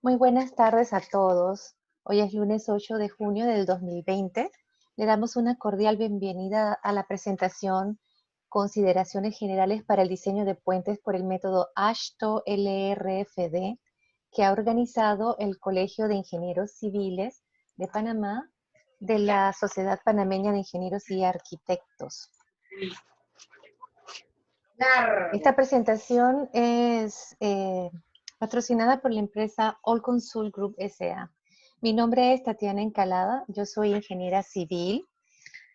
Muy buenas tardes a todos. Hoy es lunes 8 de junio del 2020. Le damos una cordial bienvenida a la presentación Consideraciones Generales para el Diseño de Puentes por el método AASHTO LRFD, que ha organizado el Colegio de Ingenieros Civiles de Panamá de la Sociedad Panameña de Ingenieros y Arquitectos. Esta presentación es patrocinada por la empresa All Consult Group S.A. Mi nombre es Tatiana Encalada, yo soy ingeniera civil,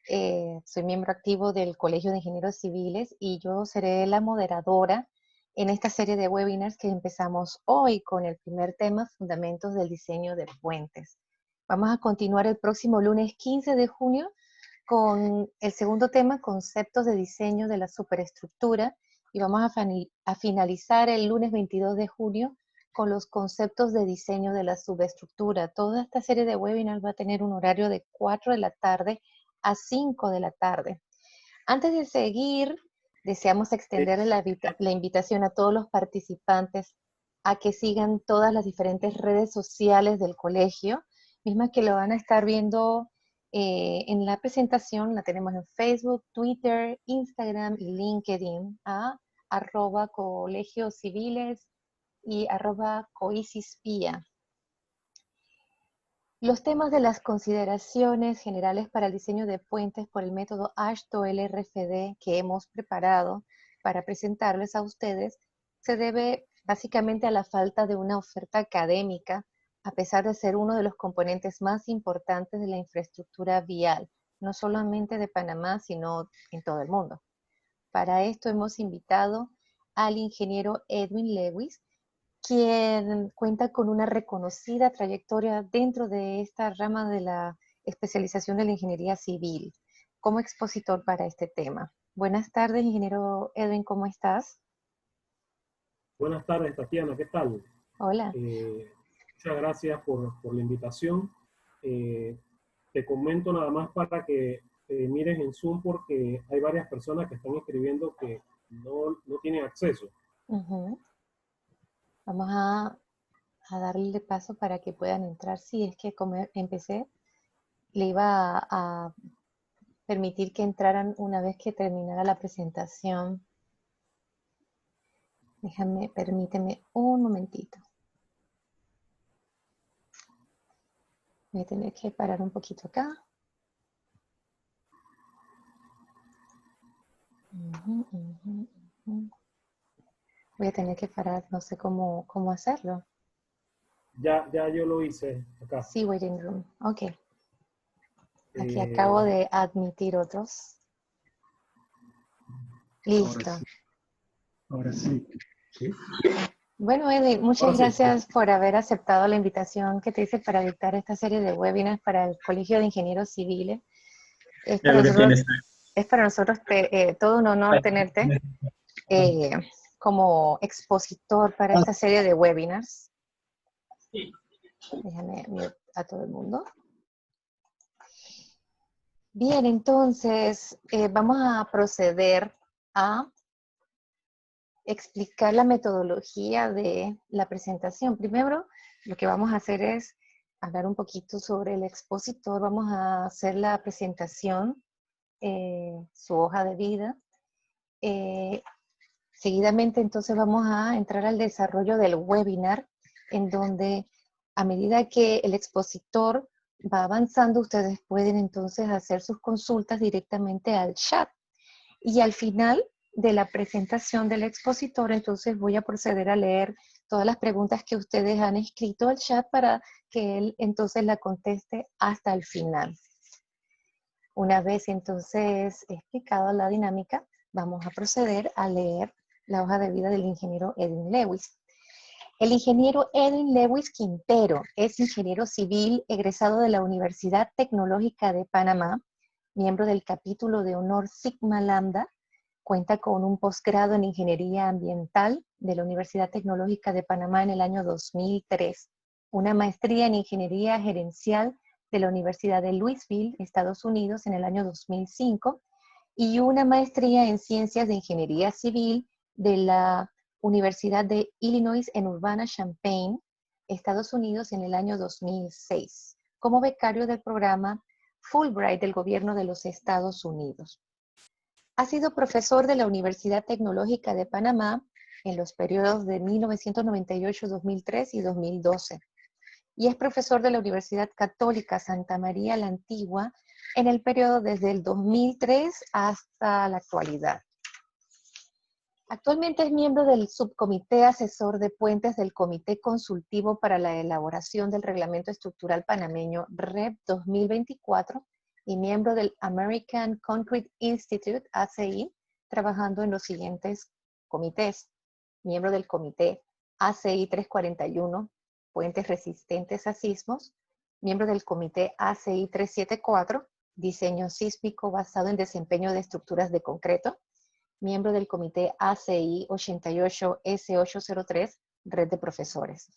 soy miembro activo del Colegio de Ingenieros Civiles y yo seré la moderadora en esta serie de webinars que empezamos hoy con el primer tema, Fundamentos del Diseño de Puentes. Vamos a continuar el próximo lunes 15 de junio con el segundo tema, Conceptos de Diseño de la Superestructura, y vamos a finalizar el lunes 22 de junio con los conceptos de diseño de la subestructura. Toda esta serie de webinars va a tener un horario de 4 de la tarde a 5 de la tarde. Antes de seguir, deseamos extender la invitación a todos los participantes a que sigan todas las diferentes redes sociales del colegio, mismas que lo van a estar viendo en la presentación. La tenemos en Facebook, Twitter, Instagram y LinkedIn, a @colegiosciviles y @coisispia. Los temas de las consideraciones generales para el diseño de puentes por el método AASHTO LRFD que hemos preparado para presentarles a ustedes se debe básicamente a la falta de una oferta académica, a pesar de ser uno de los componentes más importantes de la infraestructura vial, no solamente de Panamá, sino en todo el mundo. Para esto hemos invitado al ingeniero Edwin Lewis, quien cuenta con una reconocida trayectoria dentro de esta rama de la especialización de la ingeniería civil, como expositor para este tema. Buenas tardes, ingeniero Edwin, ¿cómo estás? Buenas tardes, Tatiana, ¿qué tal? Hola. Muchas gracias por la invitación. Te comento nada más para que mires en Zoom porque hay varias personas que están escribiendo que no tienen acceso. Vamos a darle paso para que puedan entrar. Sí, es que como empecé, le iba a permitir que entraran una vez que terminara la presentación. Permíteme un momentito. Voy a tener que parar un poquito acá. Voy a tener que parar, no sé cómo hacerlo. Ya yo lo hice acá. Sí, waiting room. Ok. Aquí acabo de admitir otros. Listo. Ahora sí. ¿Sí? Bueno, Edwin, muchas gracias por haber aceptado la invitación que te hice para dictar esta serie de webinars para el Colegio de Ingenieros Civiles. Es para nosotros todo un honor tenerte como expositor para esta serie de webinars. Déjame mute a todo el mundo. Bien, entonces vamos a proceder a explicar la metodología de la presentación. Primero, lo que vamos a hacer es hablar un poquito sobre el expositor. Vamos a hacer la presentación, su hoja de vida. Seguidamente, entonces, vamos a entrar al desarrollo del webinar, en donde a medida que el expositor va avanzando, ustedes pueden entonces hacer sus consultas directamente al chat. Y al final de la presentación del expositor, entonces voy a proceder a leer todas las preguntas que ustedes han escrito al chat para que él entonces la conteste hasta el final. Una vez entonces explicada la dinámica, vamos a proceder a leer la hoja de vida del ingeniero Edwin Lewis. El ingeniero Edwin Lewis Quintero es ingeniero civil egresado de la Universidad Tecnológica de Panamá, miembro del capítulo de honor Sigma Lambda. Cuenta con un posgrado en Ingeniería Ambiental de la Universidad Tecnológica de Panamá en el año 2003, una maestría en Ingeniería Gerencial de la Universidad de Louisville, Estados Unidos, en el año 2005, y una maestría en Ciencias de Ingeniería Civil de la Universidad de Illinois en Urbana-Champaign Estados Unidos en el año 2006, como becario del programa Fulbright del gobierno de los Estados Unidos. Ha sido profesor de la Universidad Tecnológica de Panamá en los periodos de 1998, 2003 y 2012. Y es profesor de la Universidad Católica Santa María la Antigua en el periodo desde el 2003 hasta la actualidad. Actualmente es miembro del Subcomité Asesor de Puentes del Comité Consultivo para la Elaboración del Reglamento Estructural Panameño REP 2024 y miembro del American Concrete Institute, ACI, trabajando en los siguientes comités. Miembro del Comité ACI 341, Puentes Resistentes a Sismos. Miembro del Comité ACI 374, Diseño Sísmico basado en desempeño de estructuras de concreto. Miembro del Comité ACI 88S803, Red de Profesores.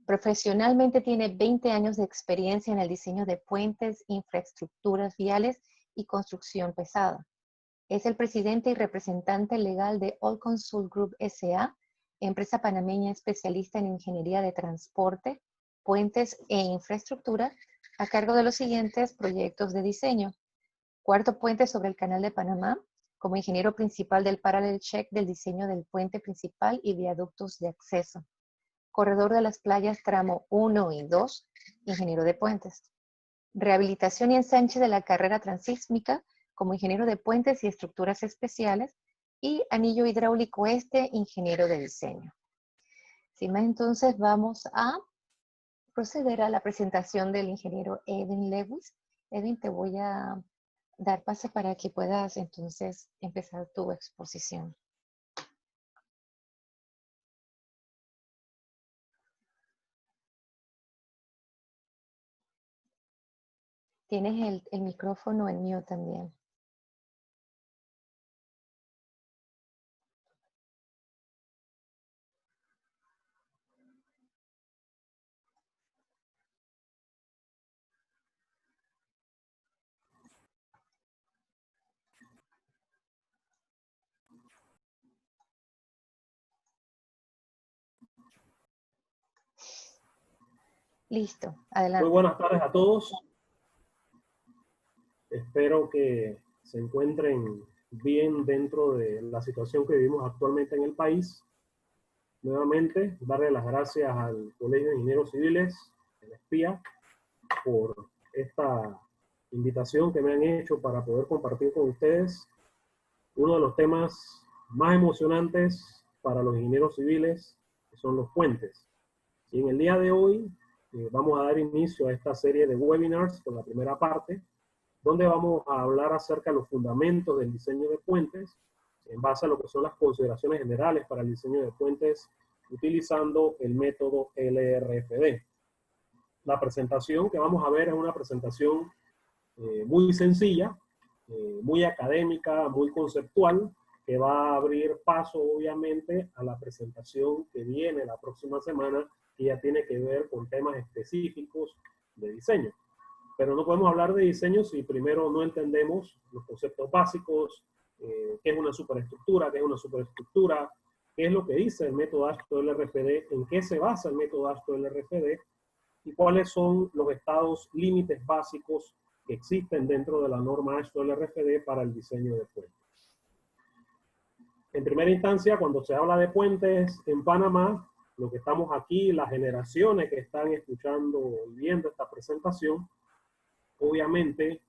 Profesionalmente tiene 20 años de experiencia en el diseño de puentes, infraestructuras viales y construcción pesada. Es el presidente y representante legal de All Consult Group S.A., empresa panameña especialista en ingeniería de transporte, puentes e infraestructura, a cargo de los siguientes proyectos de diseño. Cuarto puente sobre el Canal de Panamá, como ingeniero principal del Parallel Check del diseño del puente principal y viaductos de acceso. Corredor de las playas tramo 1 y 2, ingeniero de puentes. Rehabilitación y ensanche de la carrera transísmica, como ingeniero de puentes y estructuras especiales. Y anillo hidráulico este, ingeniero de diseño. Sin más, entonces vamos a proceder a la presentación del ingeniero Edwin Lewis. Edwin, te voy a dar pase para que puedas entonces empezar tu exposición. Tienes el micrófono en mute también. Listo, adelante. Muy buenas tardes a todos. Espero que se encuentren bien dentro de la situación que vivimos actualmente en el país. Nuevamente, darle las gracias al Colegio de Ingenieros Civiles, el SPIA, por esta invitación que me han hecho para poder compartir con ustedes uno de los temas más emocionantes para los ingenieros civiles, que son los puentes. Y en el día de hoy vamos a dar inicio a esta serie de webinars con la primera parte, donde vamos a hablar acerca de los fundamentos del diseño de puentes, en base a lo que son las consideraciones generales para el diseño de puentes, utilizando el método LRFD. La presentación que vamos a ver es una presentación muy sencilla, muy académica, muy conceptual, que va a abrir paso, obviamente, a la presentación que viene la próxima semana, que ya tiene que ver con temas específicos de diseño. Pero no podemos hablar de diseño si primero no entendemos los conceptos básicos, qué es una superestructura, qué es una superestructura, qué es lo que dice el método AASHTO-LRFD, en qué se basa el método AASHTO-LRFD y cuáles son los estados límites básicos que existen dentro de la norma AASHTO-LRFD para el diseño de puentes. En primera instancia, cuando se habla de puentes en Panamá, lo que estamos aquí, las generaciones que están escuchando y viendo esta presentación, obviamente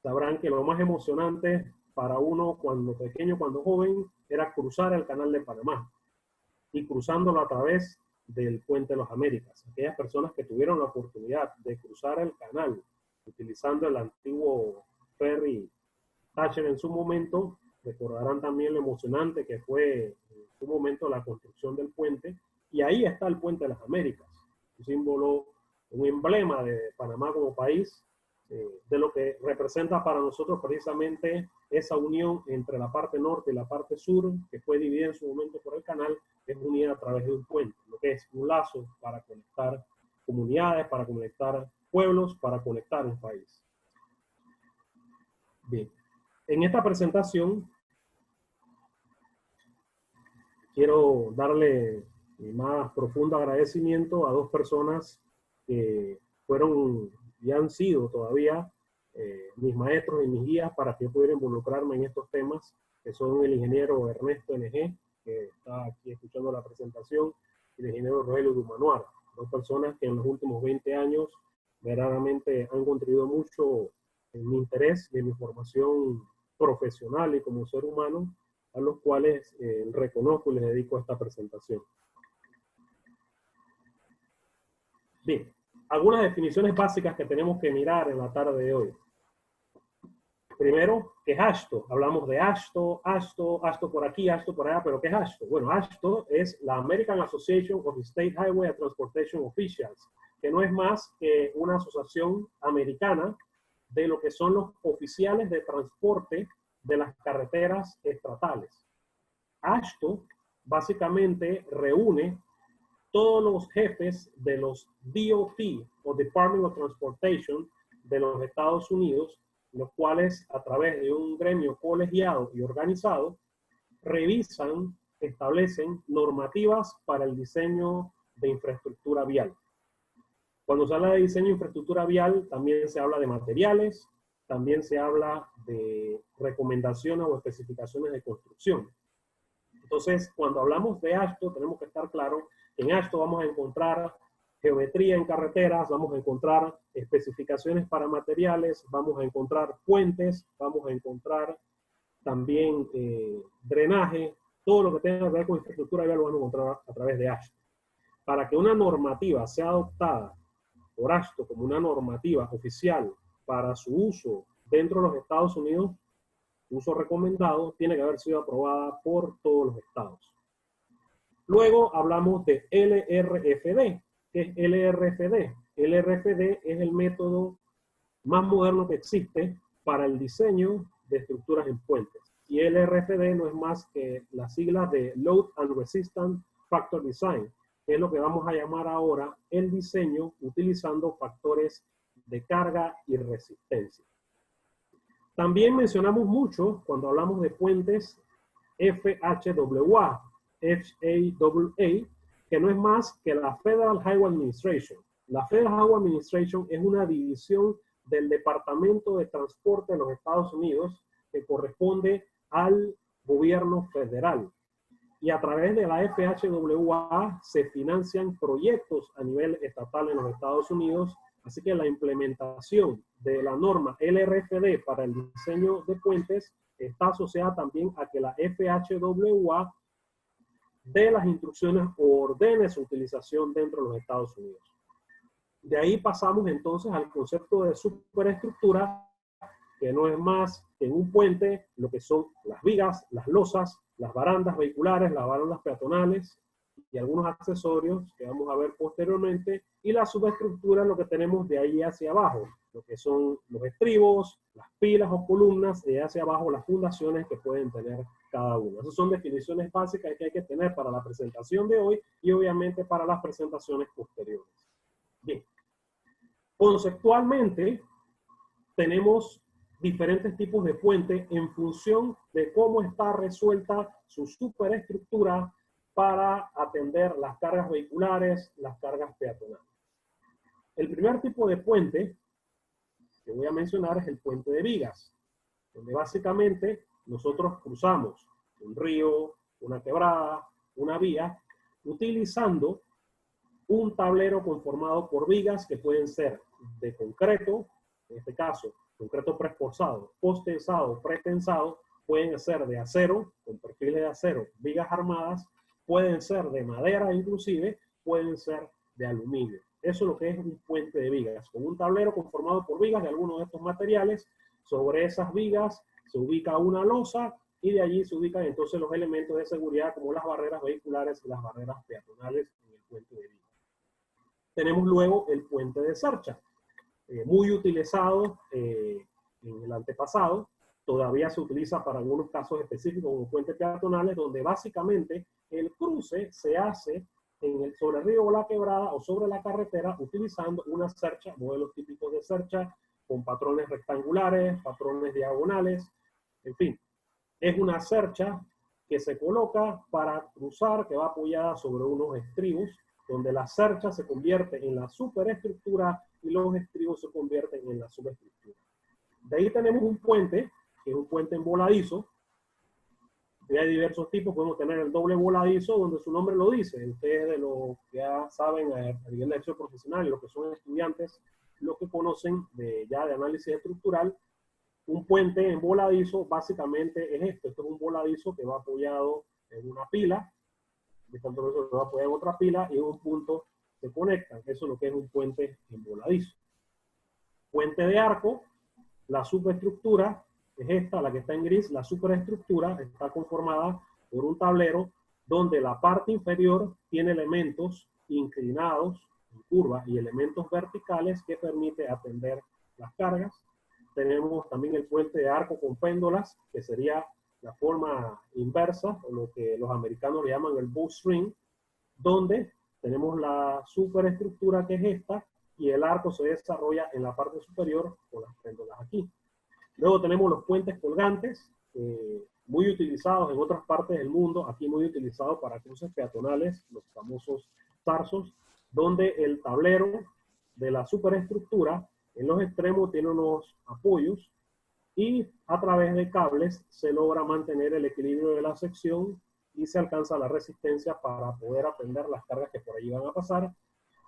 sabrán que lo más emocionante para uno cuando pequeño, cuando joven, era cruzar el Canal de Panamá y cruzándolo a través del Puente de las Américas. Aquellas personas que tuvieron la oportunidad de cruzar el canal utilizando el antiguo ferry Thatcher en su momento, recordarán también lo emocionante que fue en su momento la construcción del puente. Y ahí está el Puente de las Américas, un símbolo, un emblema de Panamá como país, de lo que representa para nosotros precisamente esa unión entre la parte norte y la parte sur, que fue dividida en su momento por el canal, es unida a través de un puente, lo que es un lazo para conectar comunidades, para conectar pueblos, para conectar un país. Bien, en esta presentación quiero darle mi más profundo agradecimiento a dos personas que fueron y han sido todavía mis maestros y mis guías para que yo pudiera involucrarme en estos temas, que son el ingeniero Ernesto NG, que está aquí escuchando la presentación, y el ingeniero Rogelio Dumanoir, dos personas que en los últimos 20 años verdaderamente han contribuido mucho en mi interés y en mi formación profesional y como ser humano, a los cuales reconozco y les dedico esta presentación. Bien, algunas definiciones básicas que tenemos que mirar en la tarde de hoy. Primero, ¿qué es AASHTO? Hablamos de AASHTO por aquí, AASHTO por allá, pero ¿qué es AASHTO? Bueno, AASHTO es la American Association of State Highway and Transportation Officials, que no es más que una asociación americana de lo que son los oficiales de transporte de las carreteras estatales. AASHTO básicamente reúne todos los jefes de los DOT o Department of Transportation de los Estados Unidos, los cuales a través de un gremio colegiado y organizado revisan, establecen normativas para el diseño de infraestructura vial. Cuando se habla de diseño de infraestructura vial, también se habla de materiales, también se habla de recomendaciones o especificaciones de construcción. Entonces, cuando hablamos de AASHTO, tenemos que estar claros que en AASHTO vamos a encontrar geometría en carreteras, vamos a encontrar especificaciones para materiales, vamos a encontrar puentes, vamos a encontrar también drenaje, todo lo que tenga que ver con infraestructura vial lo vamos a encontrar a través de AASHTO. Para que una normativa sea adoptada por AASHTO como una normativa oficial para su uso dentro de los Estados Unidos, uso recomendado, tiene que haber sido aprobada por todos los estados. Luego hablamos de LRFD. ¿Qué es LRFD? LRFD es el método más moderno que existe para el diseño de estructuras en puentes. Y LRFD no es más que las siglas de Load and Resistance Factor Design, que es lo que vamos a llamar ahora el diseño utilizando factores de carga y resistencia. También mencionamos mucho, cuando hablamos de puentes, FHWA, que no es más que la Federal Highway Administration. La Federal Highway Administration es una división del Departamento de Transporte de los Estados Unidos que corresponde al gobierno federal. Y a través de la FHWA se financian proyectos a nivel estatal en los Estados Unidos. Así que la implementación de la norma LRFD para el diseño de puentes está asociada también a que la FHWA dé las instrucciones o ordene su utilización dentro de los Estados Unidos. De ahí pasamos entonces al concepto de superestructura, que no es más que en un puente lo que son las vigas, las losas, las barandas vehiculares, las barandas peatonales y algunos accesorios que vamos a ver posteriormente, y la subestructura, lo que tenemos de ahí hacia abajo, lo que son los estribos, las pilas o columnas, y hacia abajo las fundaciones que pueden tener cada una. Esas son definiciones básicas que hay que tener para la presentación de hoy y obviamente para las presentaciones posteriores. Bien, conceptualmente tenemos diferentes tipos de puente en función de cómo está resuelta su superestructura para atender las cargas vehiculares, las cargas peatonales. El primer tipo de puente que voy a mencionar es el puente de vigas, donde básicamente nosotros cruzamos un río, una quebrada, una vía, utilizando un tablero conformado por vigas que pueden ser de concreto, en este caso, concreto preesforzado, posttensado, pretensado, pueden ser de acero, con perfiles de acero, vigas armadas, pueden ser de madera inclusive, pueden ser de aluminio. Eso es lo que es un puente de vigas, con un tablero conformado por vigas de algunos de estos materiales. Sobre esas vigas se ubica una losa y de allí se ubican entonces los elementos de seguridad como las barreras vehiculares y las barreras peatonales en el puente de vigas. Tenemos luego el puente de cercha, muy utilizado en el antepasado. Todavía se utiliza para algunos casos específicos como puentes peatonales, donde básicamente el cruce se hace sobre el río o la quebrada o sobre la carretera utilizando una cercha, modelos típicos de cercha, con patrones rectangulares, patrones diagonales, en fin. Es una cercha que se coloca para cruzar, que va apoyada sobre unos estribos, donde la cercha se convierte en la superestructura y los estribos se convierten en la subestructura. De ahí tenemos un puente, que es un puente en voladizo. Hay diversos tipos, podemos tener el doble voladizo, donde su nombre lo dice. Ustedes de lo que ya saben a nivel de acción profesional y los que son estudiantes, los que conocen ya de análisis estructural, un puente en voladizo básicamente es esto. Esto es un voladizo que va apoyado en una pila, de tanto eso se va a apoyar en otra pila y en un punto se conectan. Eso es lo que es un puente en voladizo. Puente de arco, la superestructura es esta, la que está en gris. La superestructura está conformada por un tablero donde la parte inferior tiene elementos inclinados en curva y elementos verticales que permite atender las cargas. Tenemos también el puente de arco con péndolas, que sería la forma inversa, o lo que los americanos le llaman el bowstring, donde tenemos la superestructura que es esta, y el arco se desarrolla en la parte superior con las péndolas aquí. Luego tenemos los puentes colgantes, muy utilizados en otras partes del mundo, aquí muy utilizados para cruces peatonales, los famosos tarsos, donde el tablero de la superestructura en los extremos tiene unos apoyos y a través de cables se logra mantener el equilibrio de la sección y se alcanza la resistencia para poder atender las cargas que por ahí van a pasar.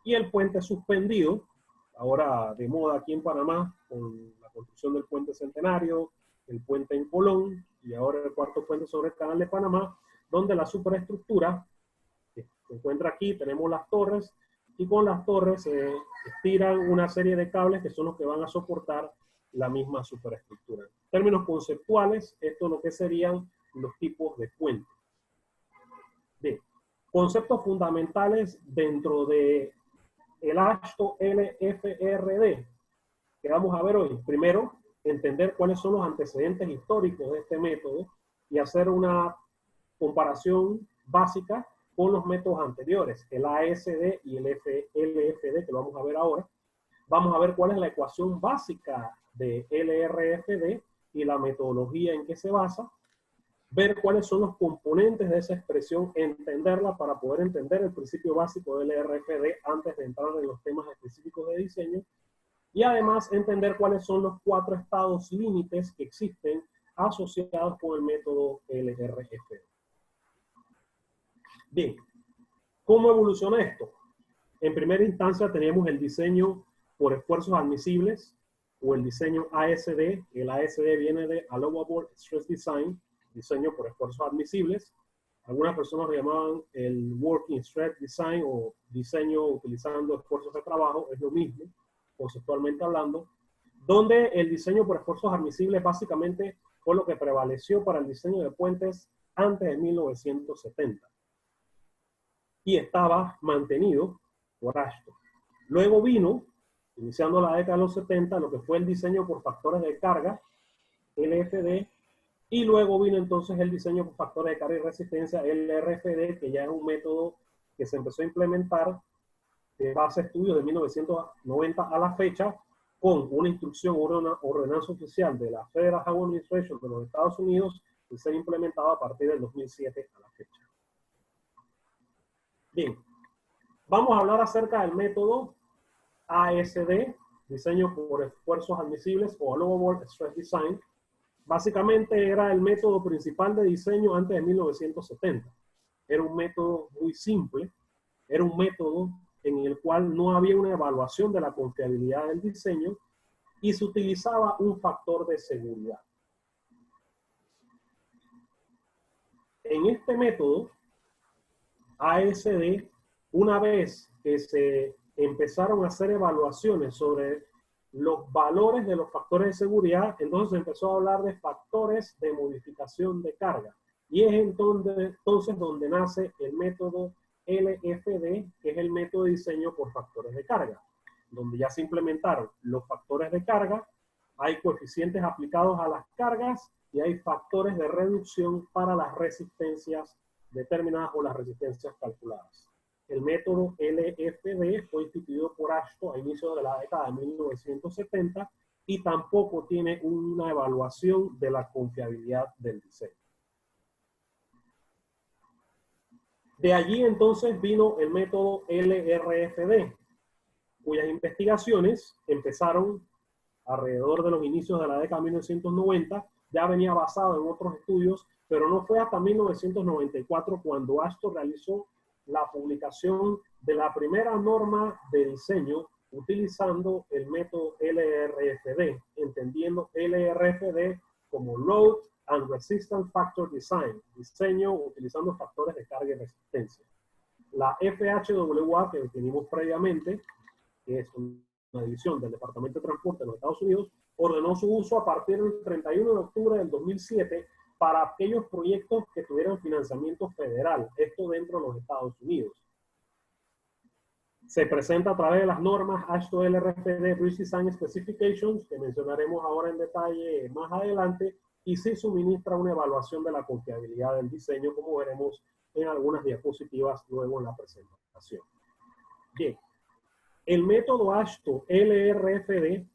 Y el puente suspendido, ahora de moda aquí en Panamá, con la construcción del puente Centenario, el puente en Colón y ahora el cuarto puente sobre el canal de Panamá, donde la superestructura que se encuentra aquí, tenemos las torres, y con las torres se estiran una serie de cables que son los que van a soportar la misma superestructura. En términos conceptuales, esto es lo que serían los tipos de puentes. Bien, conceptos fundamentales dentro de el AASHTO LFRD que vamos a ver hoy. Primero, entender cuáles son los antecedentes históricos de este método y hacer una comparación básica con los métodos anteriores, el ASD y el LFD, que lo vamos a ver ahora. Vamos a ver cuál es la ecuación básica de LRFD y la metodología en que se basa. Ver cuáles son los componentes de esa expresión, entenderla para poder entender el principio básico del LRFD antes de entrar en los temas específicos de diseño. Y además entender cuáles son los 4 estados límites que existen asociados con el método LRFD. Bien, ¿cómo evoluciona esto? En primera instancia teníamos el diseño por esfuerzos admisibles o el diseño ASD. El ASD viene de Allowable Stress Design, diseño por esfuerzos admisibles. Algunas personas lo llamaban el Working Stress Design o diseño utilizando esfuerzos de trabajo, es lo mismo, conceptualmente hablando, donde el diseño por esfuerzos admisibles básicamente fue lo que prevaleció para el diseño de puentes antes de 1970 y estaba mantenido por AASHTO. Luego vino, iniciando la década de los 70, lo que fue el diseño por factores de carga, LFD, y luego vino entonces el diseño por factores de carga y resistencia, LRFD, que ya es un método que se empezó a implementar de base de estudios de 1990 a la fecha, con una instrucción o una ordenanza oficial de la Federal Highway Administration de los Estados Unidos que se ha implementado a partir del 2007 a la fecha. Bien, vamos a hablar acerca del método ASD, diseño por esfuerzos admisibles o Allowable Stress Design. Básicamente era el método principal de diseño antes de 1970. Era un método muy simple, era un método en el cual no había una evaluación de la confiabilidad del diseño y se utilizaba un factor de seguridad. En este método, ASD, una vez que se empezaron a hacer evaluaciones sobre los valores de los factores de seguridad, entonces se empezó a hablar de factores de modificación de carga. Y es entonces donde nace el método LFD, que es el método de diseño por factores de carga, donde ya se implementaron los factores de carga, hay coeficientes aplicados a las cargas y hay factores de reducción para las resistencias determinadas o las resistencias calculadas. El método LFD fue instituido por AASHTO a inicios de la década de 1970 y tampoco tiene una evaluación de la confiabilidad del diseño. De allí entonces vino el método LRFD, cuyas investigaciones empezaron alrededor de los inicios de la década de 1990, ya venía basado en otros estudios, pero no fue hasta 1994 cuando Ashton realizó la publicación de la primera norma de diseño utilizando el método LRFD, entendiendo LRFD como Load and Resistance Factor Design, diseño utilizando factores de carga y resistencia. La FHWA que definimos previamente, que es una división del Departamento de Transporte de los Estados Unidos, ordenó su uso a partir del 31 de octubre del 2007 para aquellos proyectos que tuvieran financiamiento federal, esto dentro de los Estados Unidos. Se presenta a través de las normas AASHTO LRFD Bridge Design Specifications, que mencionaremos ahora en detalle más adelante, y se suministra una evaluación de la confiabilidad del diseño, como veremos en algunas diapositivas luego en la presentación. Bien, el método AASHTO LRFD,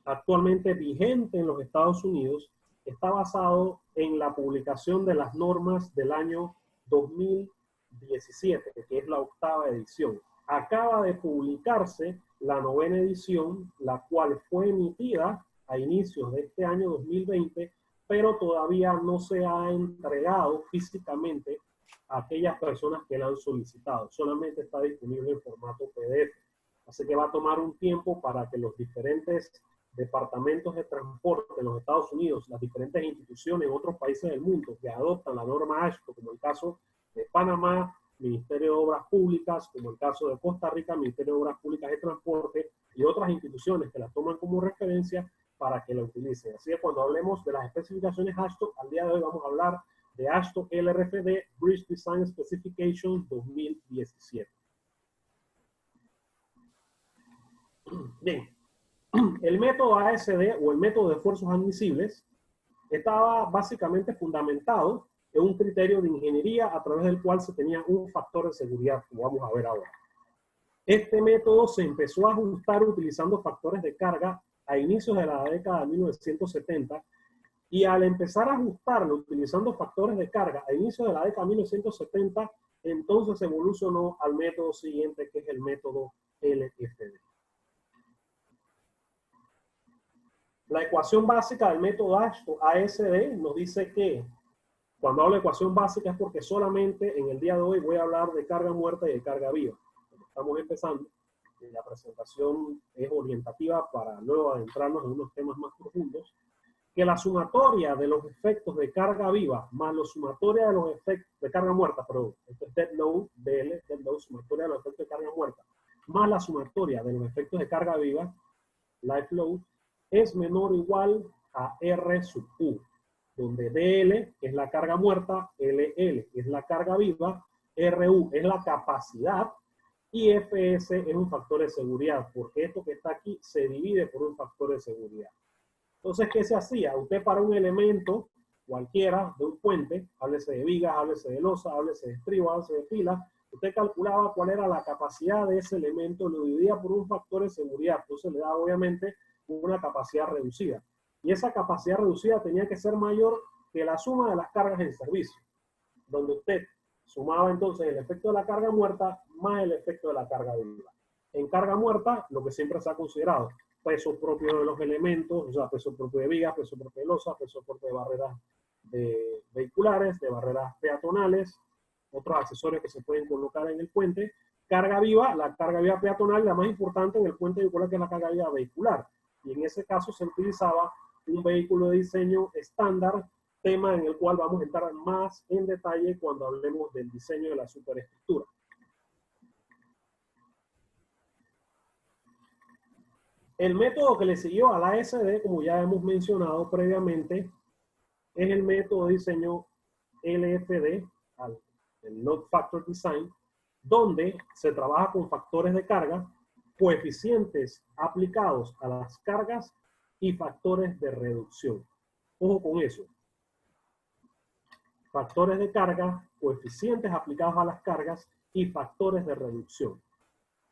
actualmente vigente en los Estados Unidos, está basado en la publicación de las normas del año 2017, que es la 8ª edición. Acaba de publicarse la 9ª edición, la cual fue emitida a inicios de este año 2020, pero todavía no se ha entregado físicamente a aquellas personas que la han solicitado. Solamente está disponible en formato PDF. Así que va a tomar un tiempo para que los diferentes departamentos de transporte en los Estados Unidos, las diferentes instituciones en otros países del mundo que adoptan la norma AASHTO, como el caso de Panamá, Ministerio de Obras Públicas, como el caso de Costa Rica, Ministerio de Obras Públicas de Transporte y otras instituciones que la toman como referencia para que la utilicen. Así que cuando hablemos de las especificaciones AASHTO, al día de hoy vamos a hablar de AASHTO LRFD Bridge Design Specifications 2017. Bien, el método ASD o el método de esfuerzos admisibles estaba básicamente fundamentado en un criterio de ingeniería a través del cual se tenía un factor de seguridad, como vamos a ver ahora. Este método se empezó a ajustar utilizando factores de carga a inicios de la década de 1970 y al empezar a ajustarlo utilizando factores de carga a inicios de la década de 1970, entonces evolucionó al método siguiente, que es el método LFD. La ecuación básica del método AASHTO ASD nos dice que cuando hablo de ecuación básica es porque solamente en el día de hoy voy a hablar de carga muerta y de carga viva. Como estamos empezando, la presentación es orientativa para luego adentrarnos en unos temas más profundos, que la sumatoria de los efectos de carga viva más la sumatoria de los efectos de carga muerta, perdón, esto es dead load, DL, dead load, sumatoria de los efectos de carga muerta, más la sumatoria de los efectos de carga viva, life load, es menor o igual a R sub U, donde DL es la carga muerta, LL es la carga viva, RU es la capacidad y FS es un factor de seguridad, porque esto que está aquí se divide por un factor de seguridad. Entonces, ¿qué se hacía? Usted para un elemento cualquiera de un puente, háblese de vigas, háblese de losa, háblese de estribo, háblese de pila, usted calculaba cuál era la capacidad de ese elemento, lo dividía por un factor de seguridad, entonces le daba obviamente una capacidad reducida. Y esa capacidad reducida tenía que ser mayor que la suma de las cargas en servicio, donde usted sumaba entonces el efecto de la carga muerta más el efecto de la carga viva. En carga muerta, lo que siempre se ha considerado, peso propio de los elementos, o sea, peso propio de vigas, peso propio de losas, peso propio de barreras vehiculares, de barreras peatonales, otros accesorios que se pueden colocar en el puente. Carga viva, la carga viva peatonal, la más importante en el puente vehicular, que es la carga viva vehicular. Y en ese caso se utilizaba un vehículo de diseño estándar, tema en el cual vamos a entrar más en detalle cuando hablemos del diseño de la superestructura. El método que le siguió a la ASD, como ya hemos mencionado previamente, es el método de diseño LFD, el Load Factor Design, donde se trabaja con factores de carga, coeficientes aplicados a las cargas y factores de reducción. Ojo con eso. Factores de carga, coeficientes aplicados a las cargas y factores de reducción.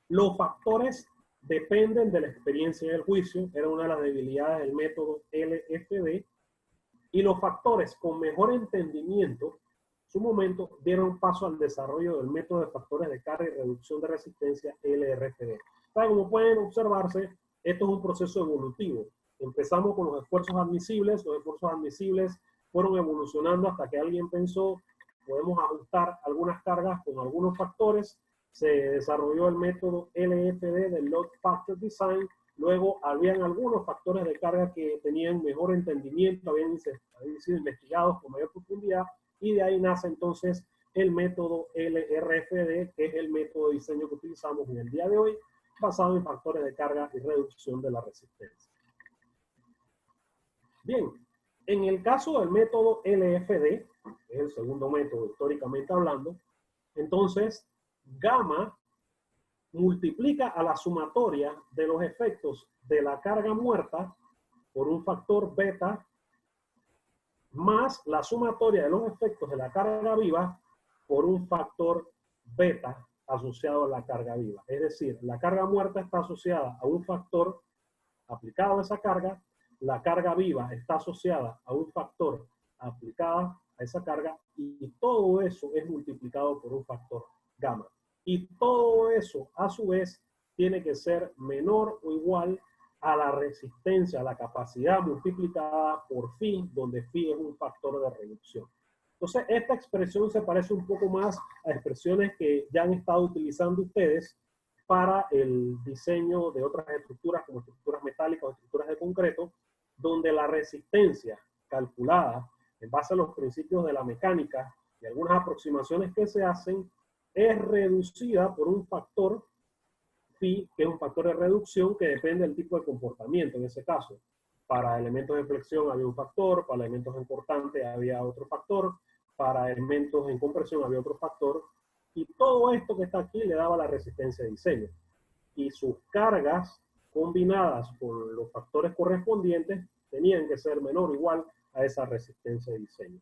Los factores dependen de la experiencia del juicio, era una de las debilidades del método LFD, y los factores con mejor entendimiento su momento, dieron paso al desarrollo del método de factores de carga y reducción de resistencia LRFD. Como pueden observarse, esto es un proceso evolutivo. Empezamos con los esfuerzos admisibles fueron evolucionando hasta que alguien pensó, podemos ajustar algunas cargas con algunos factores, se desarrolló el método LFD del Load Factor Design, luego habían algunos factores de carga que tenían mejor entendimiento, habían sido investigados con mayor profundidad, y de ahí nace entonces el método LRFD, que es el método de diseño que utilizamos en el día de hoy, basado en factores de carga y reducción de la resistencia. Bien, en el caso del método LFD, que es el segundo método históricamente hablando, entonces gamma multiplica a la sumatoria de los efectos de la carga muerta por un factor beta más la sumatoria de los efectos de la carga viva por un factor beta asociado a la carga viva. Es decir, la carga muerta está asociada a un factor aplicado a esa carga, la carga viva está asociada a un factor aplicado a esa carga, y todo eso es multiplicado por un factor gamma. Y todo eso, a su vez, tiene que ser menor o igual a la resistencia, a la capacidad multiplicada por phi, donde phi es un factor de reducción. Entonces, esta expresión se parece un poco más a expresiones que ya han estado utilizando ustedes para el diseño de otras estructuras, como estructuras metálicas o estructuras de concreto, donde la resistencia calculada en base a los principios de la mecánica y algunas aproximaciones que se hacen es reducida por un factor phi, que es un factor de reducción que depende del tipo de comportamiento. En ese caso, para elementos de flexión había un factor, para elementos en cortante había otro factor, para elementos en compresión había otro factor, y todo esto que está aquí le daba la resistencia de diseño. Y sus cargas combinadas con los factores correspondientes tenían que ser menor o igual a esa resistencia de diseño.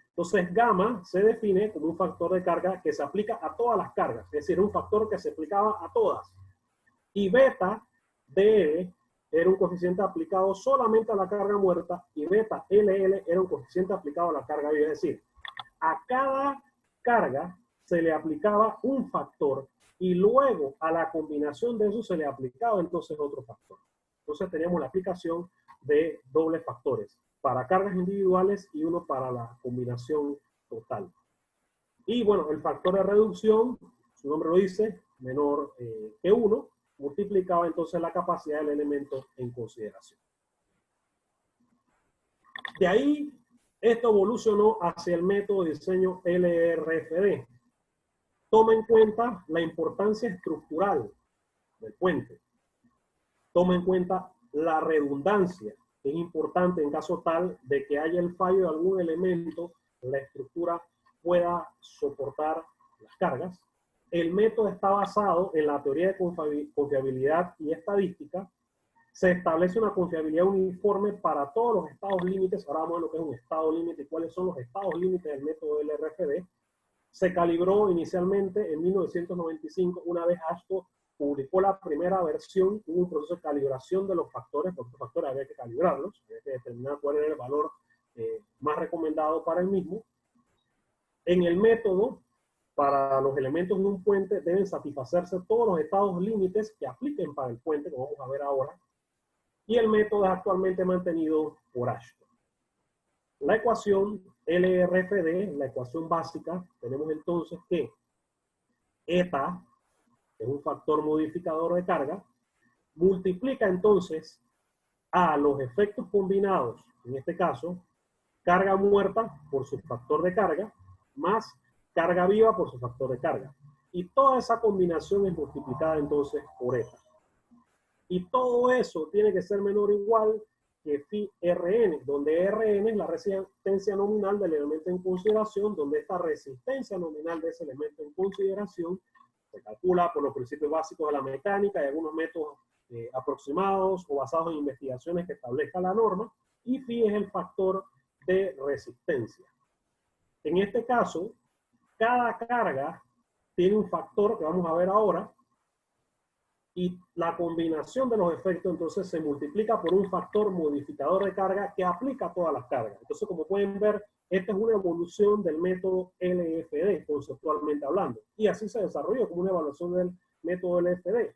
Entonces, gamma se define como un factor de carga que se aplica a todas las cargas, es decir, un factor que se aplicaba a todas. Y beta DL era un coeficiente aplicado solamente a la carga muerta, y beta LL era un coeficiente aplicado a la carga viva. Es decir, a cada carga se le aplicaba un factor, y luego a la combinación de eso se le aplicaba entonces otro factor. Entonces teníamos la aplicación de dobles factores, para cargas individuales y uno para la combinación total. Y bueno, el factor de reducción, su nombre lo dice, menor que 1, multiplicaba entonces la capacidad del elemento en consideración. De ahí, esto evolucionó hacia el método de diseño LRFD. Toma en cuenta la importancia estructural del puente. Toma en cuenta la redundancia, que es importante en caso tal de que haya el fallo de algún elemento, la estructura pueda soportar las cargas. El método está basado en la teoría de confiabilidad y estadística. Se establece una confiabilidad uniforme para todos los estados límites. Ahora vamos a ver lo que es un estado límite y cuáles son los estados límites del método LRFD. Se calibró inicialmente en 1995, una vez Ashton publicó la primera versión, hubo un proceso de calibración de los factores, porque los factores había que calibrarlos, había que determinar cuál era el valor más recomendado para el mismo. En el método, para los elementos de un puente deben satisfacerse todos los estados límites que apliquen para el puente, como vamos a ver ahora, y el método es actualmente mantenido por Ashton. La ecuación LRFD, la ecuación básica, tenemos entonces que eta, que es un factor modificador de carga, multiplica entonces a los efectos combinados, en este caso, carga muerta por su factor de carga, más carga viva por su factor de carga. Y toda esa combinación es multiplicada entonces por eta. Y todo eso tiene que ser menor o igual que phi Rn, donde Rn es la resistencia nominal del elemento en consideración, donde esta resistencia nominal de ese elemento en consideración se calcula por los principios básicos de la mecánica y algunos métodos aproximados o basados en investigaciones que establezca la norma, y phi es el factor de resistencia. En este caso, cada carga tiene un factor que vamos a ver ahora, y la combinación de los efectos entonces se multiplica por un factor modificador de carga que aplica a todas las cargas. Entonces, como pueden ver, esta es una evolución del método LFD, conceptualmente hablando. Y así se desarrolló como una evaluación del método LFD.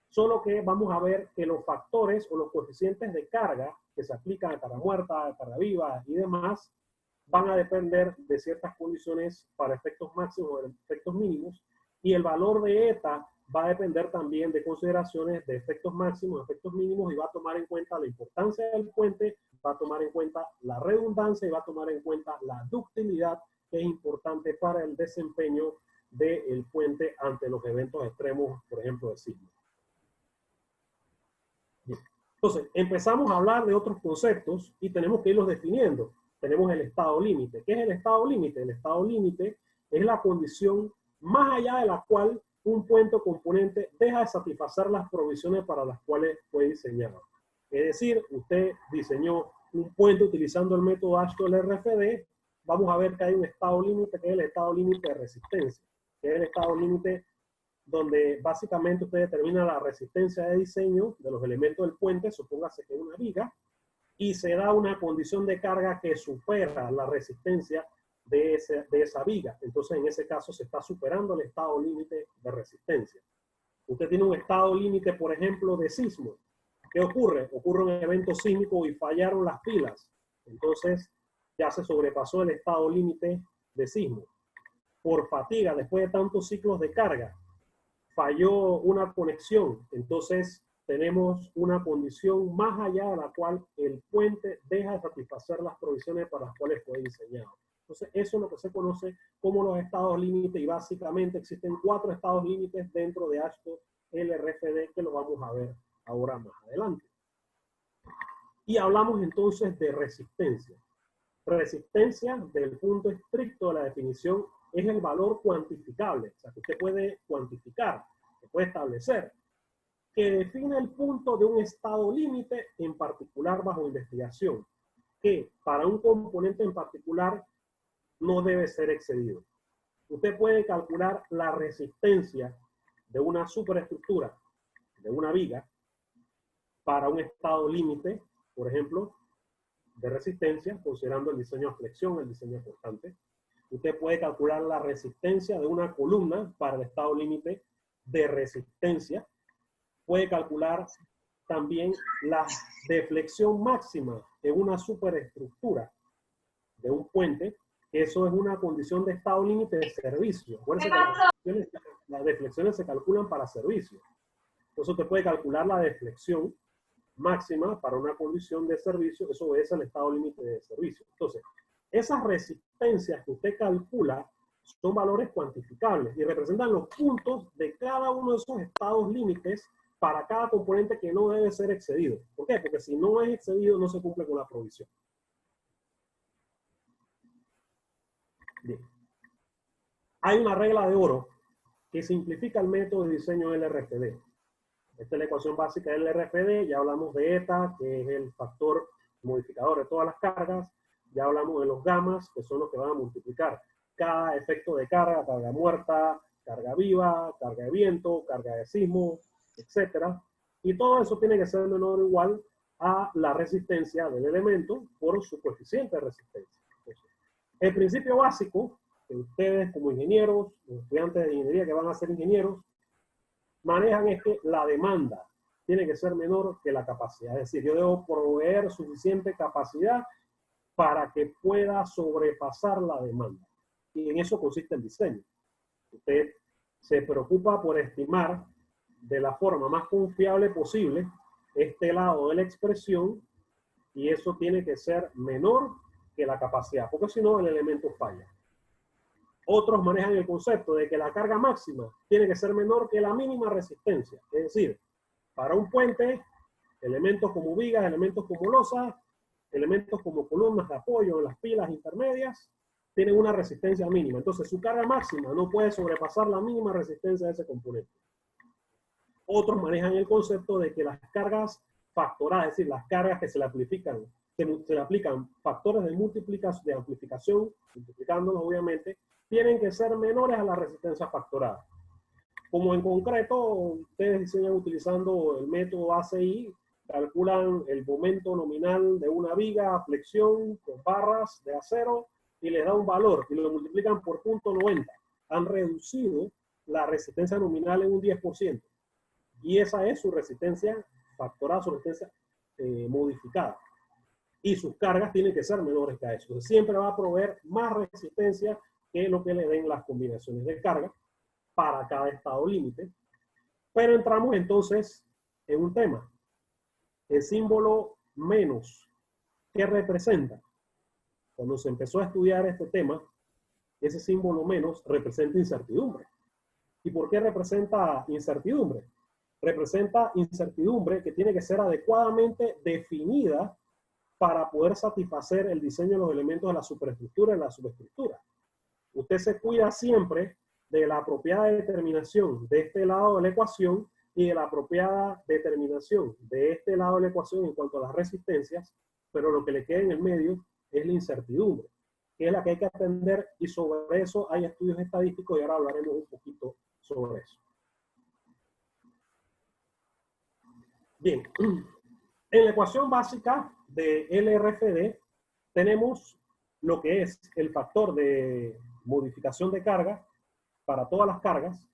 Solo que vamos a ver que los factores o los coeficientes de carga que se aplican a carga muerta, a carga viva y demás, van a depender de ciertas condiciones para efectos máximos o efectos mínimos, y el valor de eta va a depender también de consideraciones de efectos máximos, efectos mínimos, y va a tomar en cuenta la importancia del puente, va a tomar en cuenta la redundancia y va a tomar en cuenta la ductilidad, que es importante para el desempeño del puente ante los eventos extremos, por ejemplo, de sismo. Entonces, empezamos a hablar de otros conceptos y tenemos que irlos definiendo. Tenemos el estado límite. ¿Qué es el estado límite? El estado límite es la condición más allá de la cual un puente o componente deja de satisfacer las provisiones para las cuales fue diseñado. Es decir, usted diseñó un puente utilizando el método AASHTO-LRFD, vamos a ver que hay un estado límite, que es el estado límite de resistencia, que es el estado límite donde básicamente usted determina la resistencia de diseño de los elementos del puente, supóngase que es una viga, y se da una condición de carga que supera la resistencia de esa viga. Entonces, en ese caso, se está superando el estado límite de resistencia. Usted tiene un estado límite, por ejemplo, de sismo. ¿Qué ocurre? Ocurre un evento sísmico y fallaron las pilas. Entonces, ya se sobrepasó el estado límite de sismo. Por fatiga, después de tantos ciclos de carga, falló una conexión. Entonces, tenemos una condición más allá de la cual el puente deja de satisfacer las provisiones para las cuales fue diseñado. Entonces, eso es lo que se conoce como los estados límite, y básicamente existen 4 estados límites dentro de ASHTO-LRFD que lo vamos a ver ahora más adelante. Y hablamos entonces de resistencia. Resistencia, desde el punto estricto de la definición, es el valor cuantificable, o sea, que usted puede cuantificar, que puede establecer, que define el punto de un estado límite en particular bajo investigación, que para un componente en particular no debe ser excedido. Usted puede calcular la resistencia de una superestructura, de una viga, para un estado límite, por ejemplo, de resistencia, considerando el diseño a flexión, el diseño portante. Usted puede calcular la resistencia de una columna para el estado límite de resistencia. Puede calcular también la deflexión máxima de una superestructura, de un puente, que eso es una condición de estado límite de servicio. Acuérdense que las deflexiones se calculan para servicio. Entonces usted puede calcular la deflexión máxima para una condición de servicio, eso obedece al estado límite de servicio. Entonces, esas resistencias que usted calcula son valores cuantificables y representan los puntos de cada uno de esos estados límites para cada componente que no debe ser excedido. ¿Por qué? Porque si no es excedido, no se cumple con la provisión. Bien. Hay una regla de oro que simplifica el método de diseño LRFD. Esta es la ecuación básica del LRFD. Ya hablamos de eta, que es el factor modificador de todas las cargas. Ya hablamos de los gamas, que son los que van a multiplicar cada efecto de carga, carga muerta, carga viva, carga de viento, carga de sismo, etc. Y todo eso tiene que ser menor o igual a la resistencia del elemento por su coeficiente de resistencia. Entonces, el principio básico que ustedes como ingenieros, los estudiantes de ingeniería que van a ser ingenieros, manejan es que la demanda tiene que ser menor que la capacidad. Es decir, yo debo proveer suficiente capacidad para que pueda sobrepasar la demanda. Y en eso consiste el diseño. Usted se preocupa por estimar de la forma más confiable posible este lado de la expresión, y eso tiene que ser menor que la capacidad, porque si no el elemento falla. Otros manejan el concepto de que la carga máxima tiene que ser menor que la mínima resistencia. Es decir, para un puente, elementos como vigas, elementos como losas, elementos como columnas de apoyo en las pilas intermedias, tienen una resistencia mínima. Entonces, su carga máxima no puede sobrepasar la mínima resistencia de ese componente. Otros manejan el concepto de que las cargas factoradas, es decir, las cargas que se le aplican, se le aplican factores de amplificación, multiplicándolos obviamente, tienen que ser menores a la resistencia factorada. Como en concreto, ustedes diseñan utilizando el método ACI, calculan el momento nominal de una viga a flexión con barras de acero y les da un valor y lo multiplican por 0.90, han reducido la resistencia nominal en un 10%. Y esa es su resistencia factorada, su resistencia modificada. Y sus cargas tienen que ser menores que a eso. Entonces, siempre va a proveer más resistencia que lo que le den las combinaciones de carga para cada estado límite. Pero entramos entonces en un tema. El símbolo menos, ¿qué representa? Cuando se empezó a estudiar este tema, ese símbolo menos representa incertidumbre. ¿Y por qué representa incertidumbre? Representa incertidumbre que tiene que ser adecuadamente definida para poder satisfacer el diseño de los elementos de la superestructura y la subestructura. Usted se cuida siempre de la apropiada determinación de este lado de la ecuación y de la apropiada determinación de este lado de la ecuación en cuanto a las resistencias, pero lo que le queda en el medio es la incertidumbre, que es la que hay que atender, y sobre eso hay estudios estadísticos y ahora hablaremos un poquito sobre eso. Bien, en la ecuación básica de LRFD tenemos lo que es el factor de modificación de carga para todas las cargas,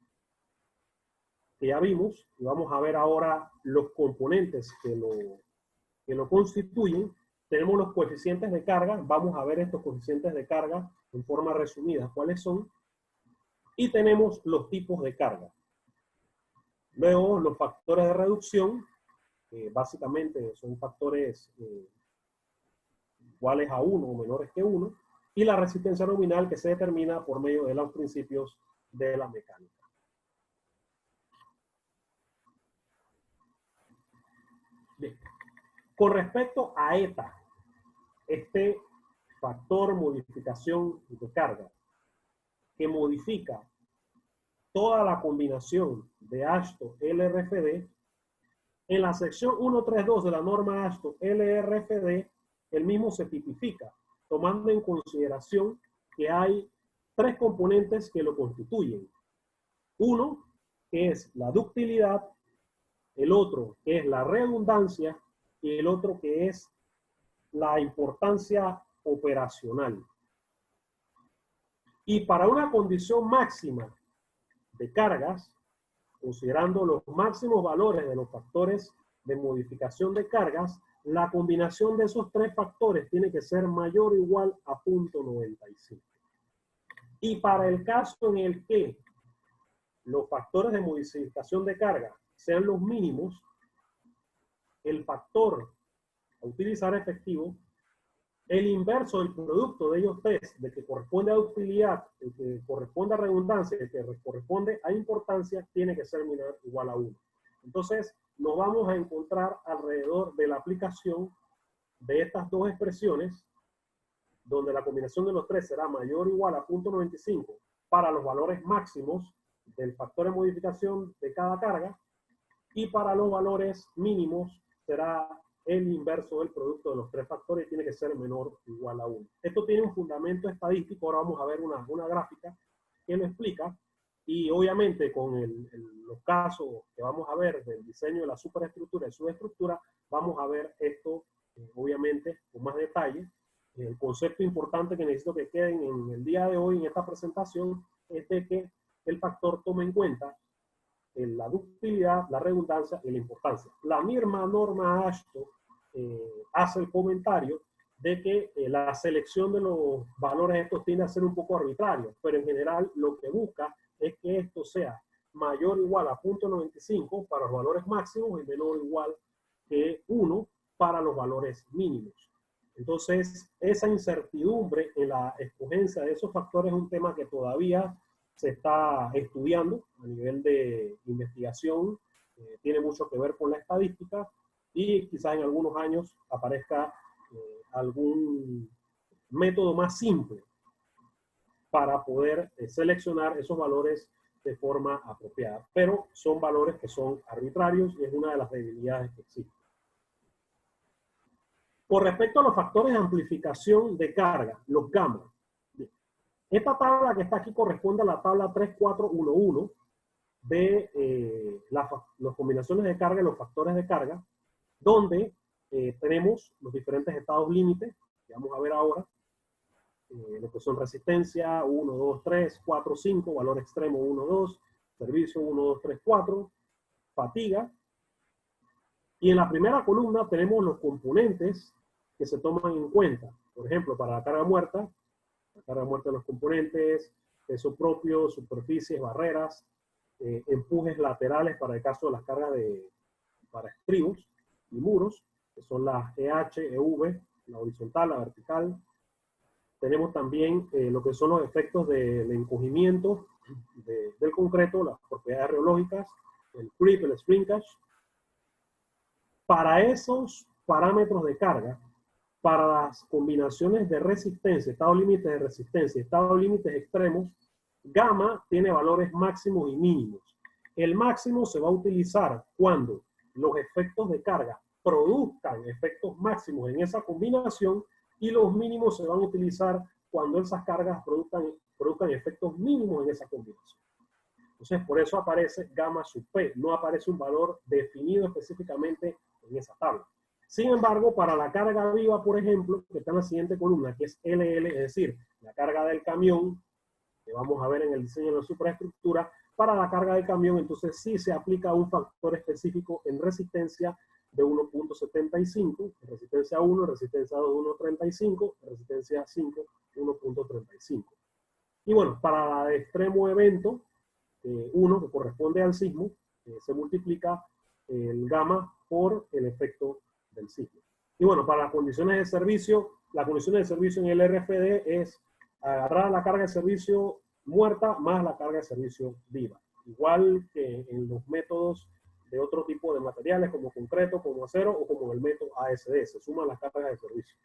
que ya vimos, y vamos a ver ahora los componentes que lo constituyen. Tenemos los coeficientes de carga, vamos a ver estos coeficientes de carga en forma resumida, cuáles son, y tenemos los tipos de carga. Luego los factores de reducción, básicamente son factores iguales a 1 o menores que 1, y la resistencia nominal, que se determina por medio de los principios de la mecánica. Bien. Con respecto a ETA, este factor modificación de carga, que modifica toda la combinación de AASHTO LRFD, en la sección 132 de la norma AASHTO LRFD, el mismo se tipifica, tomando en consideración que hay tres componentes que lo constituyen. Uno, que es la ductilidad, el otro, que es la redundancia, y el otro, que es la importancia operacional. Y para una condición máxima de cargas, considerando los máximos valores de los factores de modificación de cargas, la combinación de esos tres factores tiene que ser mayor o igual a 0.95. Y para el caso en el que los factores de modificación de carga sean los mínimos, el factor a utilizar efectivo, el inverso del producto de ellos tres, de que corresponde a ductilidad, el que corresponde a redundancia, el que corresponde a importancia, tiene que ser menor o igual a 1. Entonces, nos vamos a encontrar alrededor de la aplicación de estas dos expresiones, donde la combinación de los tres será mayor o igual a 0.95 para los valores máximos del factor de modificación de cada carga, y para los valores mínimos será el inverso del producto de los tres factores, y tiene que ser menor o igual a 1. Esto tiene un fundamento estadístico. Ahora vamos a ver una gráfica que lo explica, y obviamente con los casos que vamos a ver del diseño de la superestructura y subestructura, vamos a ver esto obviamente con más detalle. El concepto importante que necesito que queden en el día de hoy en esta presentación es de que el factor toma en cuenta la ductilidad, la redundancia y la importancia. La misma norma AASHTO hace el comentario de que la selección de los valores estos tiende a ser un poco arbitrario, pero en general lo que busca es que esto sea mayor o igual a 0.95 para los valores máximos y menor o igual que 1 para los valores mínimos. Entonces, esa incertidumbre en la escogencia de esos factores es un tema que todavía se está estudiando a nivel de investigación, tiene mucho que ver con la estadística, y quizás en algunos años aparezca algún método más simple para poder seleccionar esos valores de forma apropiada. Pero son valores que son arbitrarios y es una de las debilidades que existen. Con respecto a los factores de amplificación de carga, los gamma, esta tabla que está aquí corresponde a la tabla 3411 de las combinaciones de carga y los factores de carga, donde tenemos los diferentes estados límites, que vamos a ver ahora, lo que son resistencia 1, 2, 3, 4, 5, valor extremo 1, 2, servicio 1, 2, 3, 4, fatiga. Y en la primera columna tenemos los componentes que se toman en cuenta. Por ejemplo, para la carga muerta de los componentes, peso propio, superficies, barreras, empujes laterales para el caso de las cargas para estribos y muros, que son las EH, EV, la horizontal, la vertical. Tenemos también lo que son los efectos de encogimiento del concreto, las propiedades reológicas, el creep, el shrinkage. Para esos parámetros de carga, para las combinaciones de resistencia, estado límites de resistencia, estado límites extremos, gamma tiene valores máximos y mínimos. El máximo se va a utilizar cuando los efectos de carga produzcan efectos máximos en esa combinación, y los mínimos se van a utilizar cuando esas cargas produzcan efectos mínimos en esa combinación. Entonces, por eso aparece gamma sub P, no aparece un valor definido específicamente en esa tabla. Sin embargo, para la carga viva, por ejemplo, que está en la siguiente columna, que es LL, es decir, la carga del camión, que vamos a ver en el diseño de la superestructura, para la carga del camión, entonces sí se aplica un factor específico en resistencia de 1.75, resistencia 1, resistencia 2, 1.35, resistencia 5, 1.35. Y bueno, para la de extremo evento, 1, que corresponde al sismo, se multiplica el gamma por el efecto del sismo. Y bueno, para las condiciones de servicio, la condición de servicio en el RFD es agarrar la carga de servicio muerta más la carga de servicio viva. Igual que en los métodos de otro tipo de materiales como concreto, como acero o como el método ASD, se suman las cargas de servicio.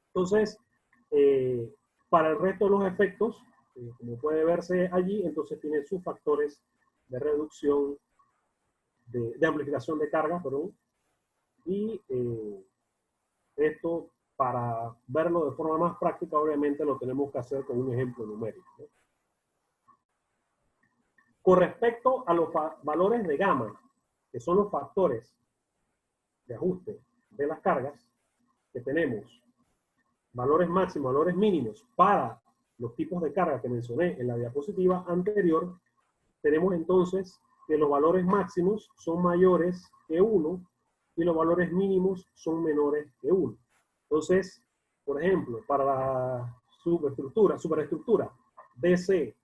Entonces, para el resto de los efectos, como puede verse allí, entonces tiene sus factores de reducción, de amplificación de carga, perdón, y esto, para verlo de forma más práctica, obviamente lo tenemos que hacer con un ejemplo numérico, ¿no? Con respecto a los valores de gamma, que son los factores de ajuste de las cargas, que tenemos valores máximos, valores mínimos para los tipos de carga que mencioné en la diapositiva anterior, tenemos entonces que los valores máximos son mayores que 1 y los valores mínimos son menores que 1. Entonces, por ejemplo, para la superestructura DC,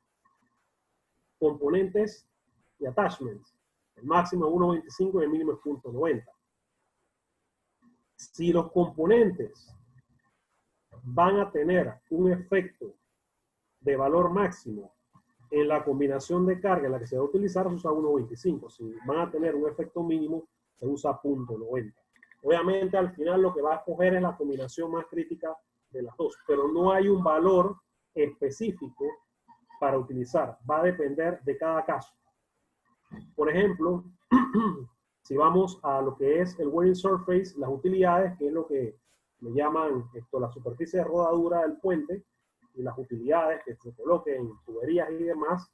componentes y attachments, el máximo es 1.25 y el mínimo es 0.90. Si los componentes van a tener un efecto de valor máximo en la combinación de carga en la que se va a utilizar, se usa 1.25. Si van a tener un efecto mínimo, se usa 0.90. Obviamente, al final lo que va a escoger es la combinación más crítica de las dos, pero no hay un valor específico para utilizar. Va a depender de cada caso. Por ejemplo, si vamos a lo que es el wearing surface, las utilidades, que es lo que le llaman la superficie de rodadura del puente, y las utilidades que se coloquen en tuberías y demás,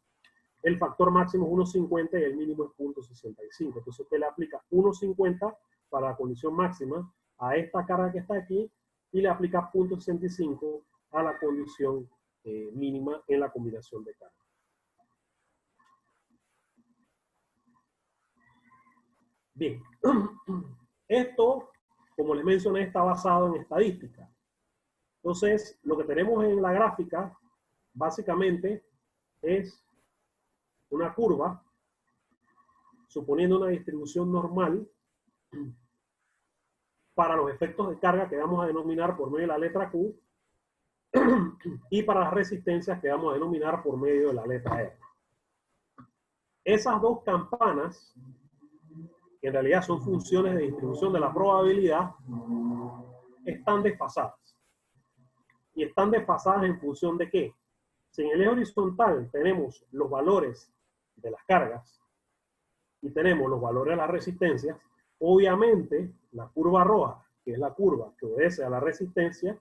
el factor máximo es 1.50 y el mínimo es 0.65. Entonces usted le aplica 1.50 para la condición máxima a esta carga que está aquí y le aplica 0.65 a la condición mínima en la combinación de carga. Bien, esto, como les mencioné, está basado en estadística. Entonces, lo que tenemos en la gráfica, básicamente, es una curva, suponiendo una distribución normal, para los efectos de carga que vamos a denominar por medio de la letra Q, y para las resistencias que vamos a denominar por medio de la letra R. Esas dos campanas, que en realidad son funciones de distribución de la probabilidad, están desfasadas. ¿Y están desfasadas en función de qué? Si en el eje horizontal tenemos los valores de las cargas y tenemos los valores de las resistencias, obviamente la curva roja, que es la curva que obedece a la resistencia,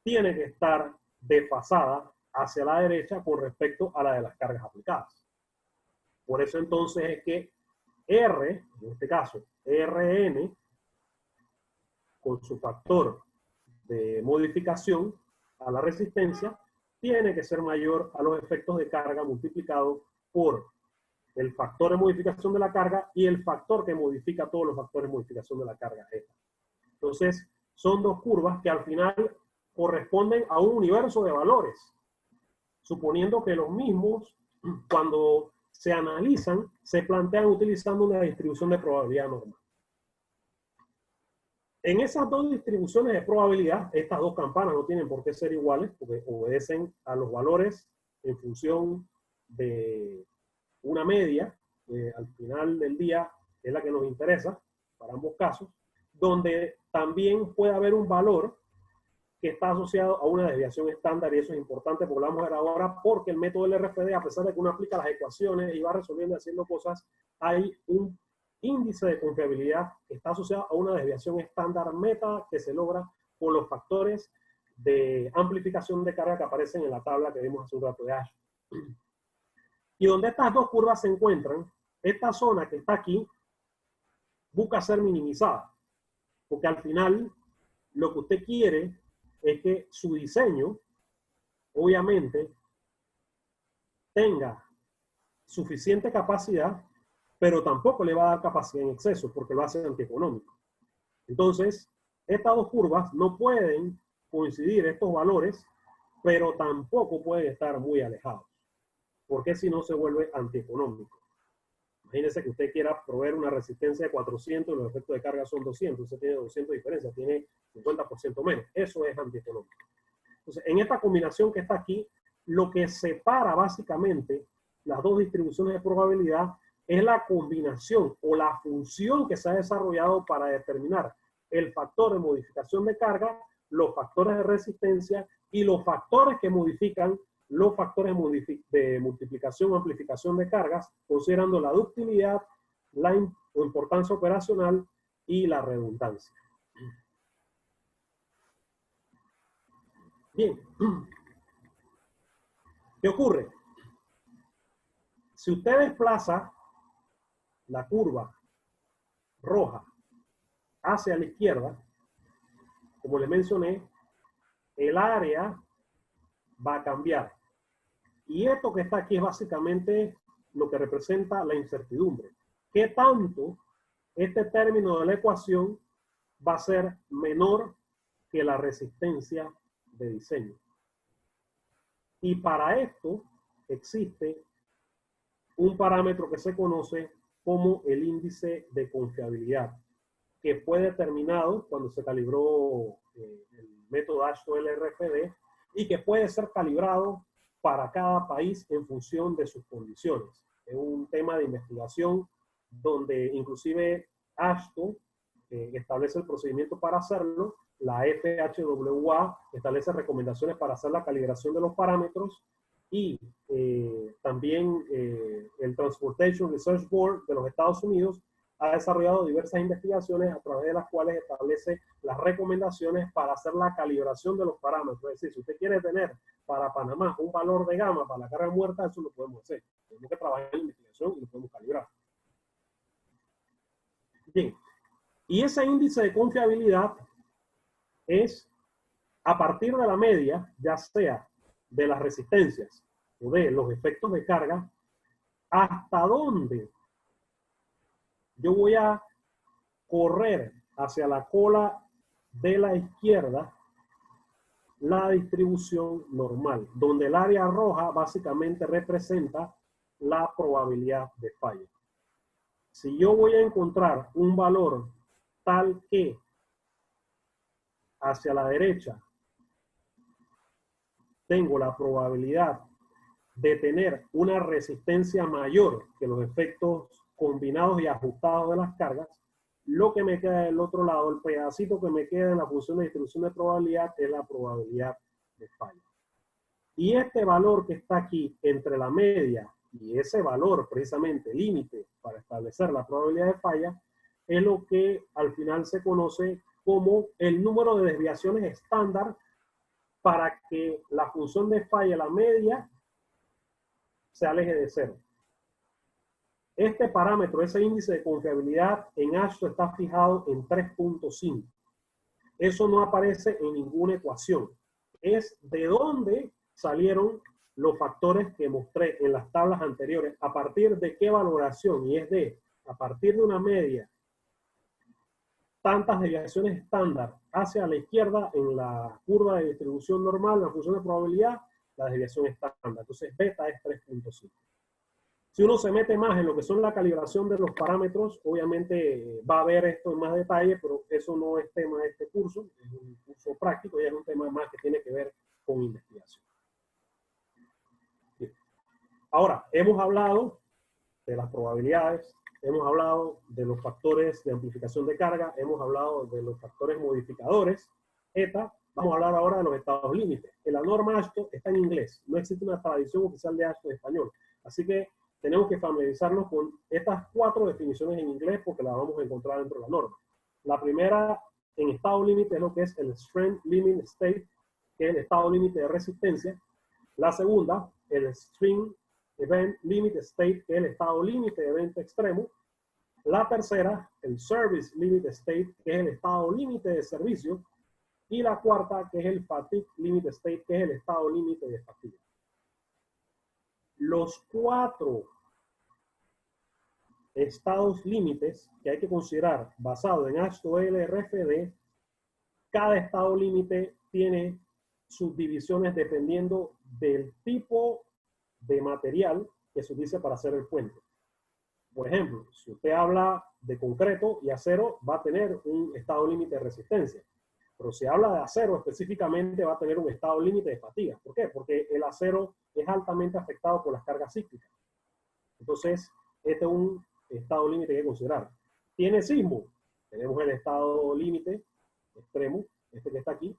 tiene que estar desfasada hacia la derecha con respecto a la de las cargas aplicadas. Por eso entonces es que R, en este caso Rn, con su factor de modificación, a la resistencia tiene que ser mayor a los efectos de carga multiplicado por el factor de modificación de la carga y el factor que modifica todos los factores de modificación de la carga. Entonces, son dos curvas que al final corresponden a un universo de valores, suponiendo que los mismos, cuando se analizan, se plantean utilizando una distribución de probabilidad normal. En esas dos distribuciones de probabilidad, estas dos campanas no tienen por qué ser iguales, porque obedecen a los valores en función de una media, al final del día es la que nos interesa para ambos casos, donde también puede haber un valor que está asociado a una desviación estándar, y eso es importante porque lo vamos a ver ahora, porque el método del RFD, a pesar de que uno aplica las ecuaciones y va resolviendo y haciendo cosas, hay un índice de confiabilidad que está asociado a una desviación estándar meta que se logra con los factores de amplificación de carga que aparecen en la tabla que vimos hace un rato de Ash. Y donde estas dos curvas se encuentran, esta zona que está aquí busca ser minimizada, porque al final lo que usted quiere es que su diseño, obviamente, tenga suficiente capacidad, pero tampoco le va a dar capacidad en exceso, porque lo hace antieconómico. Entonces, estas dos curvas no pueden coincidir estos valores, pero tampoco pueden estar muy alejados, porque si no se vuelve antieconómico. Imagínese que usted quiera proveer una resistencia de 400 y los efectos de carga son 200. Usted tiene 200 de diferencia, tiene 50% menos. Eso es antieconómico. Entonces, en esta combinación que está aquí, lo que separa básicamente las dos distribuciones de probabilidad es la combinación o la función que se ha desarrollado para determinar el factor de modificación de carga, los factores de resistencia y los factores que modifican los factores de multiplicación o amplificación de cargas, considerando la ductilidad, la importancia operacional y la redundancia. Bien. ¿Qué ocurre? Si usted desplaza la curva roja hacia la izquierda, como le mencioné, el área va a cambiar. Y esto que está aquí es básicamente lo que representa la incertidumbre. ¿Qué tanto este término de la ecuación va a ser menor que la resistencia de diseño? Y para esto existe un parámetro que se conoce como el índice de confiabilidad, que fue determinado cuando se calibró el método AASHTO-LRFD y que puede ser calibrado para cada país en función de sus condiciones. Es un tema de investigación donde inclusive AASHTO establece el procedimiento para hacerlo, la FHWA establece recomendaciones para hacer la calibración de los parámetros y también el Transportation Research Board de los Estados Unidos ha desarrollado diversas investigaciones a través de las cuales establece las recomendaciones para hacer la calibración de los parámetros. Es decir, si usted quiere tener para Panamá un valor de gamma para la carga muerta, eso lo podemos hacer. Tenemos que trabajar en la investigación y lo podemos calibrar. Bien, y ese índice de confiabilidad es a partir de la media, ya sea de las resistencias o de los efectos de carga, hasta dónde yo voy a correr hacia la cola de la izquierda la distribución normal, donde el área roja básicamente representa la probabilidad de falla. Si yo voy a encontrar un valor tal que hacia la derecha tengo la probabilidad de tener una resistencia mayor que los efectos combinados y ajustados de las cargas, lo que me queda del otro lado, el pedacito que me queda en la función de distribución de probabilidad es la probabilidad de falla. Y este valor que está aquí entre la media y ese valor precisamente límite para establecer la probabilidad de falla es lo que al final se conoce como el número de desviaciones estándar para que la función de falla, la media, se aleje de cero. Este parámetro, ese índice de confiabilidad en AASHTO está fijado en 3.5. Eso no aparece en ninguna ecuación. es de dónde salieron los factores que mostré en las tablas anteriores, a partir de qué valoración, y es de, a partir de una media, tantas desviaciones estándar hacia la izquierda en la curva de distribución normal, la función de probabilidad, la desviación estándar. Entonces, beta es 3.5. Si uno se mete más en lo que son la calibración de los parámetros, obviamente va a ver esto en más detalle, pero eso no es tema de este curso, es un curso práctico y es un tema más que tiene que ver con investigación. Bien. Ahora, hemos hablado de las probabilidades, hemos hablado de los factores de amplificación de carga, hemos hablado de los factores modificadores, eta. Vamos a hablar ahora de los estados límites. En la norma AASHTO está en inglés, no existe una tradición oficial de AASHTO en español, así que tenemos que familiarizarnos con estas 4 definiciones en inglés porque las vamos a encontrar dentro de la norma. La primera en estado límite es lo que es el Strength Limit State, que es el estado límite de resistencia. La segunda, el String Event Limit State, que es el estado límite de evento extremo. La tercera, el Service Limit State, que es el estado límite de servicio. Y la cuarta, que es el Fatigue Limit State, que es el estado límite de fatiga. Los 4 estados límites que hay que considerar basado en AASHTO LRFD, cada estado límite tiene subdivisiones dependiendo del tipo de material que se utiliza para hacer el puente. Por ejemplo, si usted habla de concreto y acero, va a tener un estado límite de resistencia. Pero si habla de acero específicamente, va a tener un estado límite de fatiga. ¿Por qué? Porque el acero es altamente afectado por las cargas cíclicas. Entonces, este es un estado límite que hay que considerar. ¿Tiene sismo? Tenemos el estado límite extremo, este que está aquí,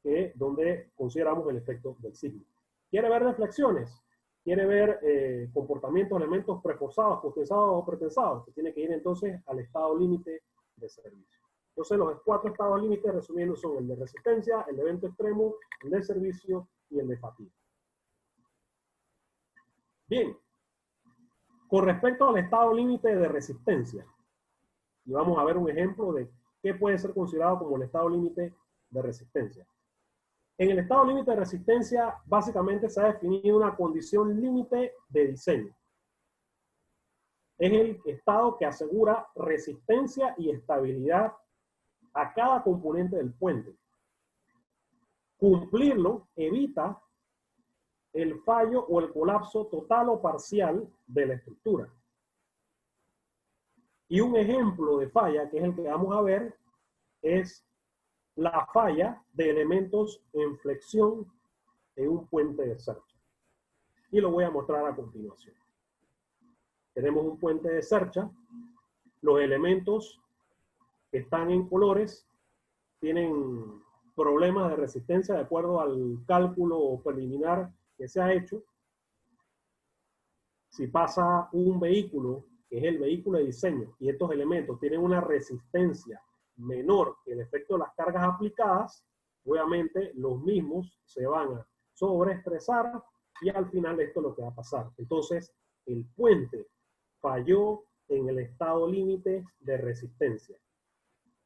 que es donde consideramos el efecto del sismo. ¿Quiere ver reflexiones? ¿Quiere ver comportamientos, elementos preforzados, postensados o pretensados? Que tiene que ir entonces al estado límite de servicio. Entonces, los 4 estados límites, resumiendo, son el de resistencia, el de evento extremo, el de servicio y el de fatiga. Bien, con respecto al estado límite de resistencia, y vamos a ver un ejemplo de qué puede ser considerado como el estado límite de resistencia. En el estado límite de resistencia, básicamente se ha definido una condición límite de diseño. Es el estado que asegura resistencia y estabilidad a cada componente del puente. Cumplirlo evita el fallo o el colapso total o parcial de la estructura. Y un ejemplo de falla, que es el que vamos a ver, es la falla de elementos en flexión en un puente de Sercha. Y lo voy a mostrar a continuación. Tenemos un puente de Sercha. Los elementos que están en colores tienen problemas de resistencia de acuerdo al cálculo preliminar que se ha hecho. Si pasa un vehículo, que es el vehículo de diseño, y estos elementos tienen una resistencia menor que el efecto de las cargas aplicadas, obviamente los mismos se van a sobreestresar y al final esto es lo que va a pasar. Entonces, el puente falló en el estado límite de resistencia.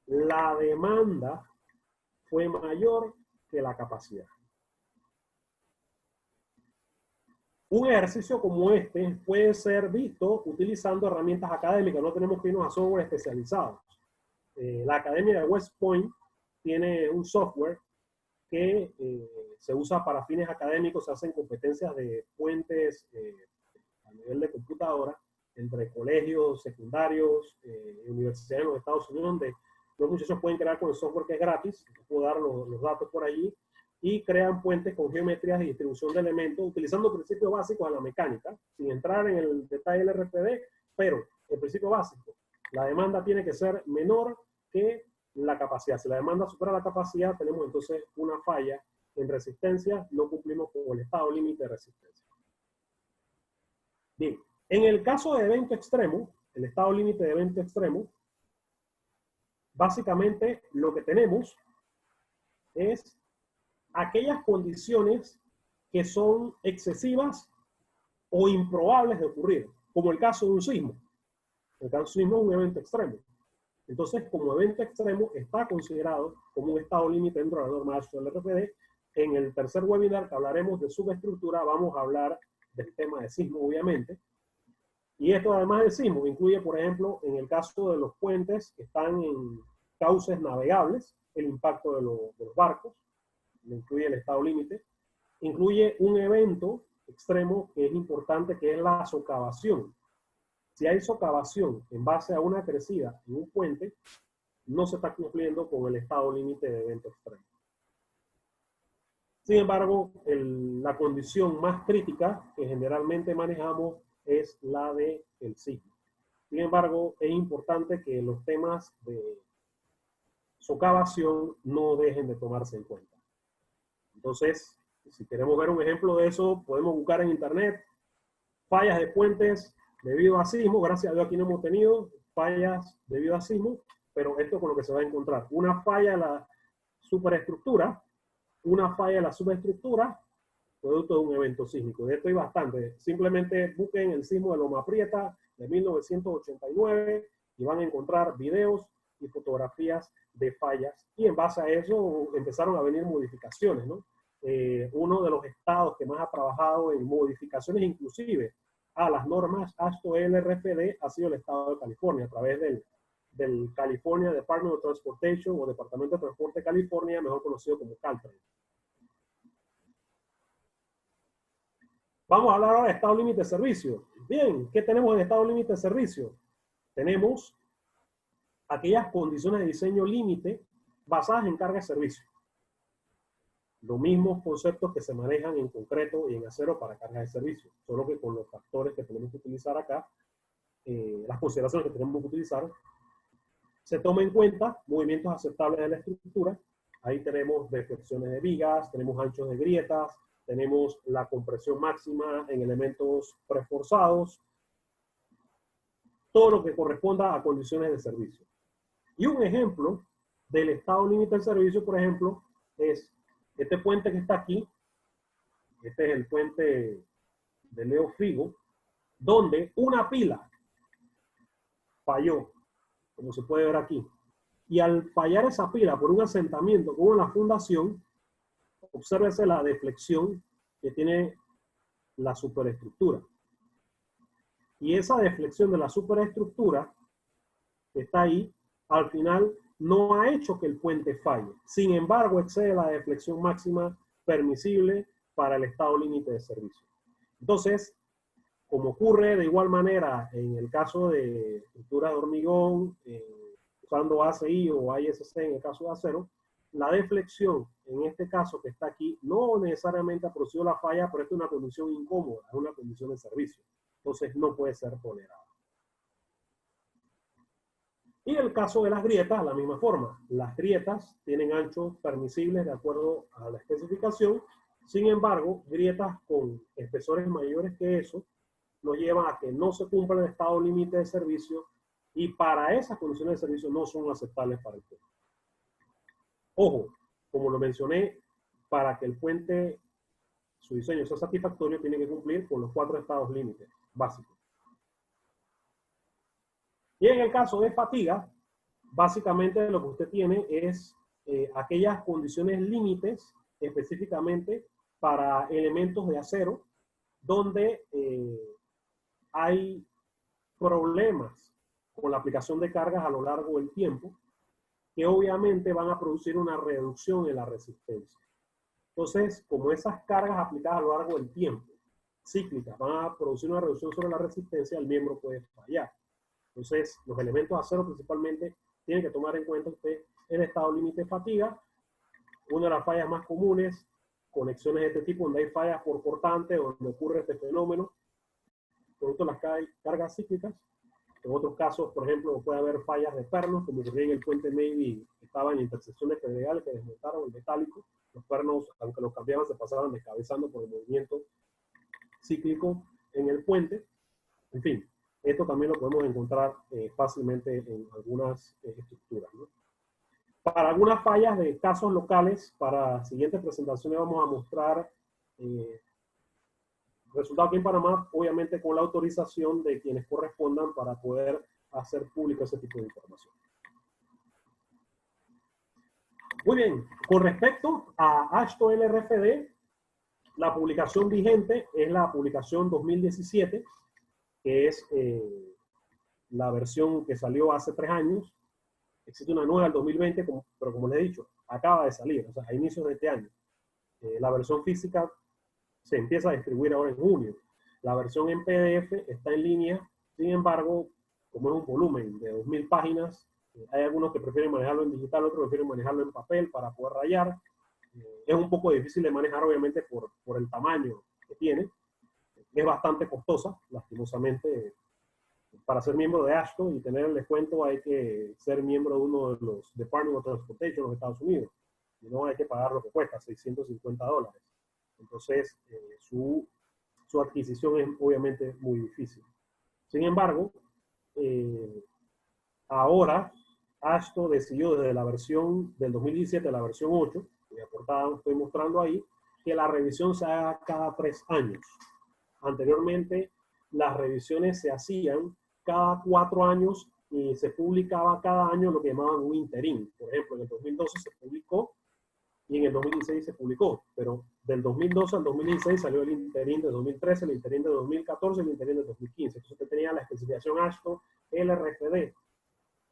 La demanda fue mayor que la capacidad. Un ejercicio como este puede ser visto utilizando herramientas académicas, no tenemos que irnos a software especializados. La Academia de West Point tiene un software que se usa para fines académicos, se hacen competencias de puentes a nivel de computadora entre colegios secundarios, universidades en los Estados Unidos, donde los muchachos pueden crear con el software que es gratis, puedo dar los datos por allí, y crean puentes con geometrías de distribución de elementos, utilizando principios básicos de la mecánica, sin entrar en el detalle del RPD, pero el principio básico, la demanda tiene que ser menor que la capacidad. Si la demanda supera la capacidad, tenemos entonces una falla en resistencia, no cumplimos con el estado límite de resistencia. Bien, en el caso de evento extremo, el estado límite de evento extremo, básicamente lo que tenemos es aquellas condiciones que son excesivas o improbables de ocurrir, como el caso de un sismo. El caso de un sismo es un evento extremo. Entonces, como evento extremo, está considerado como un estado límite dentro de la norma AASHTO del RPD En el tercer webinar que hablaremos de subestructura, vamos a hablar del tema de sismo, obviamente. Y esto, además del sismo, incluye, por ejemplo, en el caso de los puentes que están en cauces navegables, el impacto de los barcos, incluye el estado límite, incluye un evento extremo que es importante, que es la socavación. Si hay socavación en base a una crecida en un puente, no se está cumpliendo con el estado límite de evento extremo. Sin embargo, la condición más crítica que generalmente manejamos es la del sismo. Sin embargo, es importante que los temas de socavación no dejen de tomarse en cuenta. Entonces, si queremos ver un ejemplo de eso, podemos buscar en internet fallas de puentes debido a sismo. Gracias a Dios aquí no hemos tenido fallas debido a sismo, pero esto es con lo que se va a encontrar. Una falla en la superestructura, una falla en la subestructura, producto de un evento sísmico. De esto hay bastante. Simplemente busquen el sismo de Loma Prieta de 1989 y van a encontrar videos y fotografías de fallas. Y en base a eso empezaron a venir modificaciones, ¿no? Uno de los estados que más ha trabajado en modificaciones inclusive a las normas AASHTO-LRFD ha sido el estado de California, a través del California Department of Transportation o Departamento de Transporte de California, mejor conocido como Caltrain. Vamos a hablar ahora de estado límite de servicio. Bien, ¿qué tenemos en estado límite de servicio? Tenemos aquellas condiciones de diseño límite basadas en carga de servicio. Los mismos conceptos que se manejan en concreto y en acero para carga de servicio, solo que con los factores que tenemos que utilizar acá, las consideraciones que tenemos que utilizar, se toma en cuenta movimientos aceptables de la estructura. Ahí tenemos deflexiones de vigas, tenemos anchos de grietas, tenemos la compresión máxima en elementos preforzados, todo lo que corresponda a condiciones de servicio. Y un ejemplo del estado límite del servicio, por ejemplo, es este puente que está aquí. Este es el puente de Leo Figo, donde una pila falló, como se puede ver aquí. Y al fallar esa pila por un asentamiento como la fundación, obsérvese la deflexión que tiene la superestructura. Y esa deflexión de la superestructura que está ahí, al final no ha hecho que el puente falle. Sin embargo, excede la deflexión máxima permisible para el estado límite de servicio. Entonces, como ocurre de igual manera en el caso de estructura de hormigón, usando ACI o ISC en el caso de acero, la deflexión, en este caso que está aquí, no necesariamente ha producido la falla, pero esta es una condición incómoda, es una condición de servicio. Entonces no puede ser tolerada. Y en el caso de las grietas, la misma forma. Las grietas tienen anchos permisibles de acuerdo a la especificación. Sin embargo, grietas con espesores mayores que eso nos llevan a que no se cumpla el estado límite de servicio y para esas condiciones de servicio no son aceptables para el puente. Ojo, como lo mencioné, para que el puente, su diseño sea satisfactorio, tiene que cumplir con los 4 estados límites básicos. Y en el caso de fatiga, básicamente lo que usted tiene es aquellas condiciones límites específicamente para elementos de acero donde hay problemas con la aplicación de cargas a lo largo del tiempo que obviamente van a producir una reducción en la resistencia. Entonces, como esas cargas aplicadas a lo largo del tiempo, cíclicas, van a producir una reducción sobre la resistencia, el miembro puede fallar. Entonces, los elementos de acero principalmente tienen que tomar en cuenta usted el estado límite de fatiga. Una de las fallas más comunes, conexiones de este tipo, donde hay fallas por cortante, donde ocurre este fenómeno, producto de las cargas cíclicas. En otros casos, por ejemplo, puede haber fallas de pernos, como ocurrió en el puente Navy, que estaba en intersecciones pedregales que desmontaron el metálico. Los pernos, aunque los cambiaban, se pasaban descabezando por el movimiento cíclico en el puente. En fin, esto también lo podemos encontrar fácilmente en algunas estructuras, ¿no? Para algunas fallas de casos locales, para siguientes presentaciones vamos a mostrar resultado aquí en Panamá, obviamente con la autorización de quienes correspondan para poder hacer público ese tipo de información. Muy bien, con respecto a AASHTO LRFD, la publicación vigente es la publicación 2017, que es la versión que salió hace 3 años. Existe una nueva del 2020, pero como les he dicho, acaba de salir, o sea, a inicios de este año. La versión física se empieza a distribuir ahora en junio. La versión en PDF está en línea, sin embargo, como es un volumen de 2000 páginas, hay algunos que prefieren manejarlo en digital, otros prefieren manejarlo en papel para poder rayar. Es un poco difícil de manejar, obviamente, por el tamaño que tiene. Es bastante costosa, lastimosamente. Para ser miembro de AASHTO y tener el descuento hay que ser miembro de uno de los Department of Transportation de los Estados Unidos. Y no hay que pagar lo que cuesta, $650. Entonces, su adquisición es obviamente muy difícil. Sin embargo, ahora AASHTO decidió desde la versión del 2017, la versión 8, cuya portada estoy mostrando ahí, que la revisión se haga cada 3 años. Anteriormente, las revisiones se hacían cada 4 años y se publicaba cada año lo que llamaban un interín. Por ejemplo, en el 2012 se publicó y en el 2016 se publicó, pero del 2012 al 2016 salió el interín de 2013, el interín de 2014 y el interín de 2015. Entonces usted tenía la especificación AASHTO LRFD,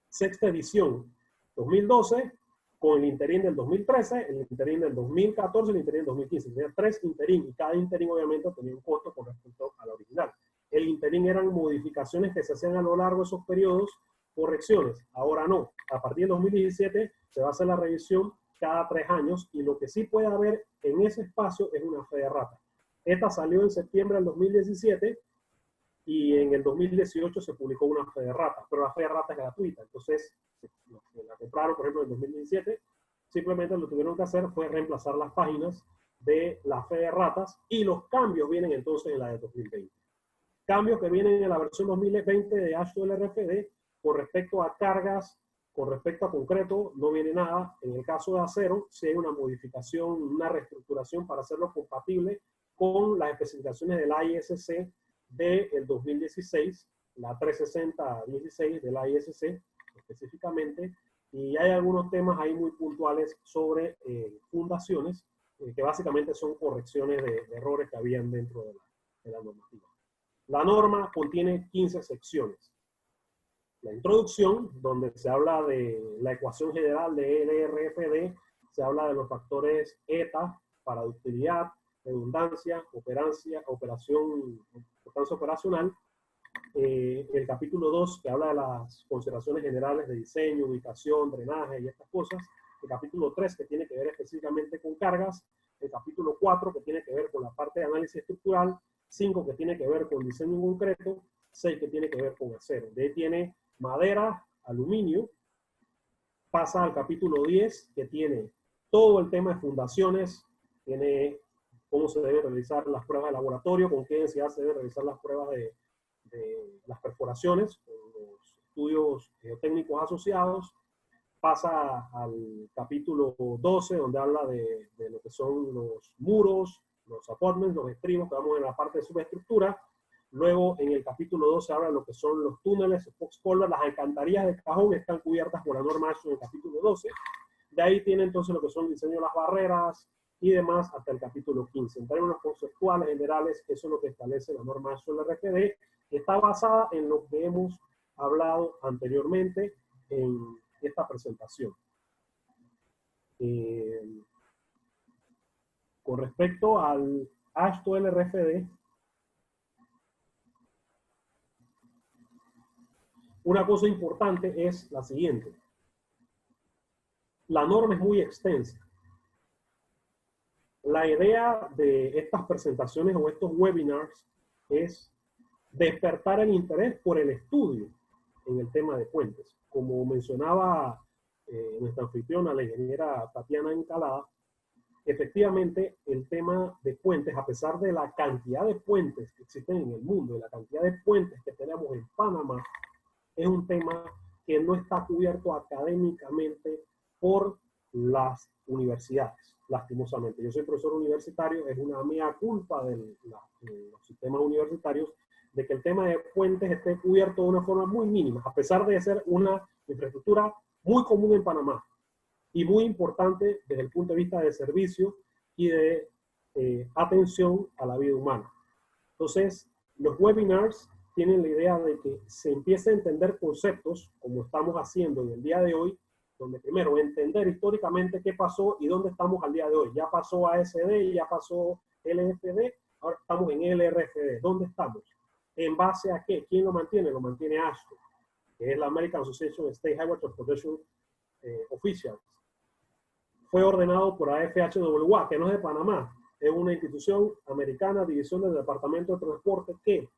sexta edición, 2012, con el interín del 2013, el interín del 2014 y el interín del 2015. Tenía 3 interín y cada interín obviamente tenía un costo con respecto a la original. El interín eran modificaciones que se hacían a lo largo de esos periodos, correcciones. Ahora no. A partir del 2017 se va a hacer la revisión cada 3 años y lo que sí puede haber en ese espacio es una fe de rata. Esta salió en septiembre del 2017 y en el 2018 se publicó una fe de rata, pero la fe de rata es gratuita. Entonces, los que la compraron, por ejemplo, en el 2017, simplemente lo que tuvieron que hacer fue reemplazar las páginas de la fe de ratas y los cambios vienen entonces en la de 2020. Cambios que vienen en la versión 2020 de AASHTO LRFD con respecto a cargas, con respecto a concreto, no viene nada. En el caso de acero, sí hay una modificación, una reestructuración para hacerlo compatible con las especificaciones de la ISC del 2016, la 360-16 de la ISC específicamente, y hay algunos temas ahí muy puntuales sobre fundaciones, que básicamente son correcciones de errores que habían dentro de la normativa. La norma contiene 15 secciones. La introducción, donde se habla de la ecuación general de LRFD, se habla de los factores ETA para ductilidad, redundancia, importancia operacional. El capítulo 2, que habla de las consideraciones generales de diseño, ubicación, drenaje y estas cosas. El capítulo 3, que tiene que ver específicamente con cargas. El capítulo 4, que tiene que ver con la parte de análisis estructural. 5, que tiene que ver con diseño en concreto. 6, que tiene que ver con acero. De ahí tiene madera, aluminio. Pasa al capítulo 10, que tiene todo el tema de fundaciones. Tiene cómo se deben realizar las pruebas de laboratorio, con qué densidad se deben realizar las pruebas de las perforaciones, con los estudios geotécnicos asociados. Pasa al capítulo 12, donde habla de lo que son los muros, los apartments, los estribos, que vamos en la parte de subestructura. Luego, en el capítulo 12 habla de lo que son los túneles, box culvert, las alcantarillas de cajón están cubiertas por la norma AASHTO en el capítulo 12. De ahí tiene entonces lo que son el diseño de las barreras y demás hasta el capítulo 15. En términos conceptuales generales, eso es lo que establece la norma AASHTO LRFD, que está basada en lo que hemos hablado anteriormente en esta presentación. Con respecto al AASHTO LRFD, una cosa importante es la siguiente. La norma es muy extensa. La idea de estas presentaciones o estos webinars es despertar el interés por el estudio en el tema de puentes. Como mencionaba nuestra anfitriona, la ingeniera Tatiana Encalada, efectivamente el tema de puentes, a pesar de la cantidad de puentes que existen en el mundo y la cantidad de puentes que tenemos en Panamá, es un tema que no está cubierto académicamente por las universidades, lastimosamente. Yo soy profesor universitario, es una mea culpa de los sistemas universitarios de que el tema de puentes esté cubierto de una forma muy mínima, a pesar de ser una infraestructura muy común en Panamá. y muy importante desde el punto de vista de servicio y de atención a la vida humana. Entonces, los webinars tienen la idea de que se empiece a entender conceptos, como estamos haciendo en el día de hoy, donde primero entender históricamente qué pasó y dónde estamos al día de hoy. Ya pasó ASD, ya pasó LFD, ahora estamos en LRFD. ¿Dónde estamos? ¿En base a qué? ¿Quién lo mantiene? Lo mantiene AASHTO, que es la American Association of State Highway Transportation Officials. Fue ordenado por AFHWA, que no es de Panamá, es una institución americana, división del Departamento de Transporte, que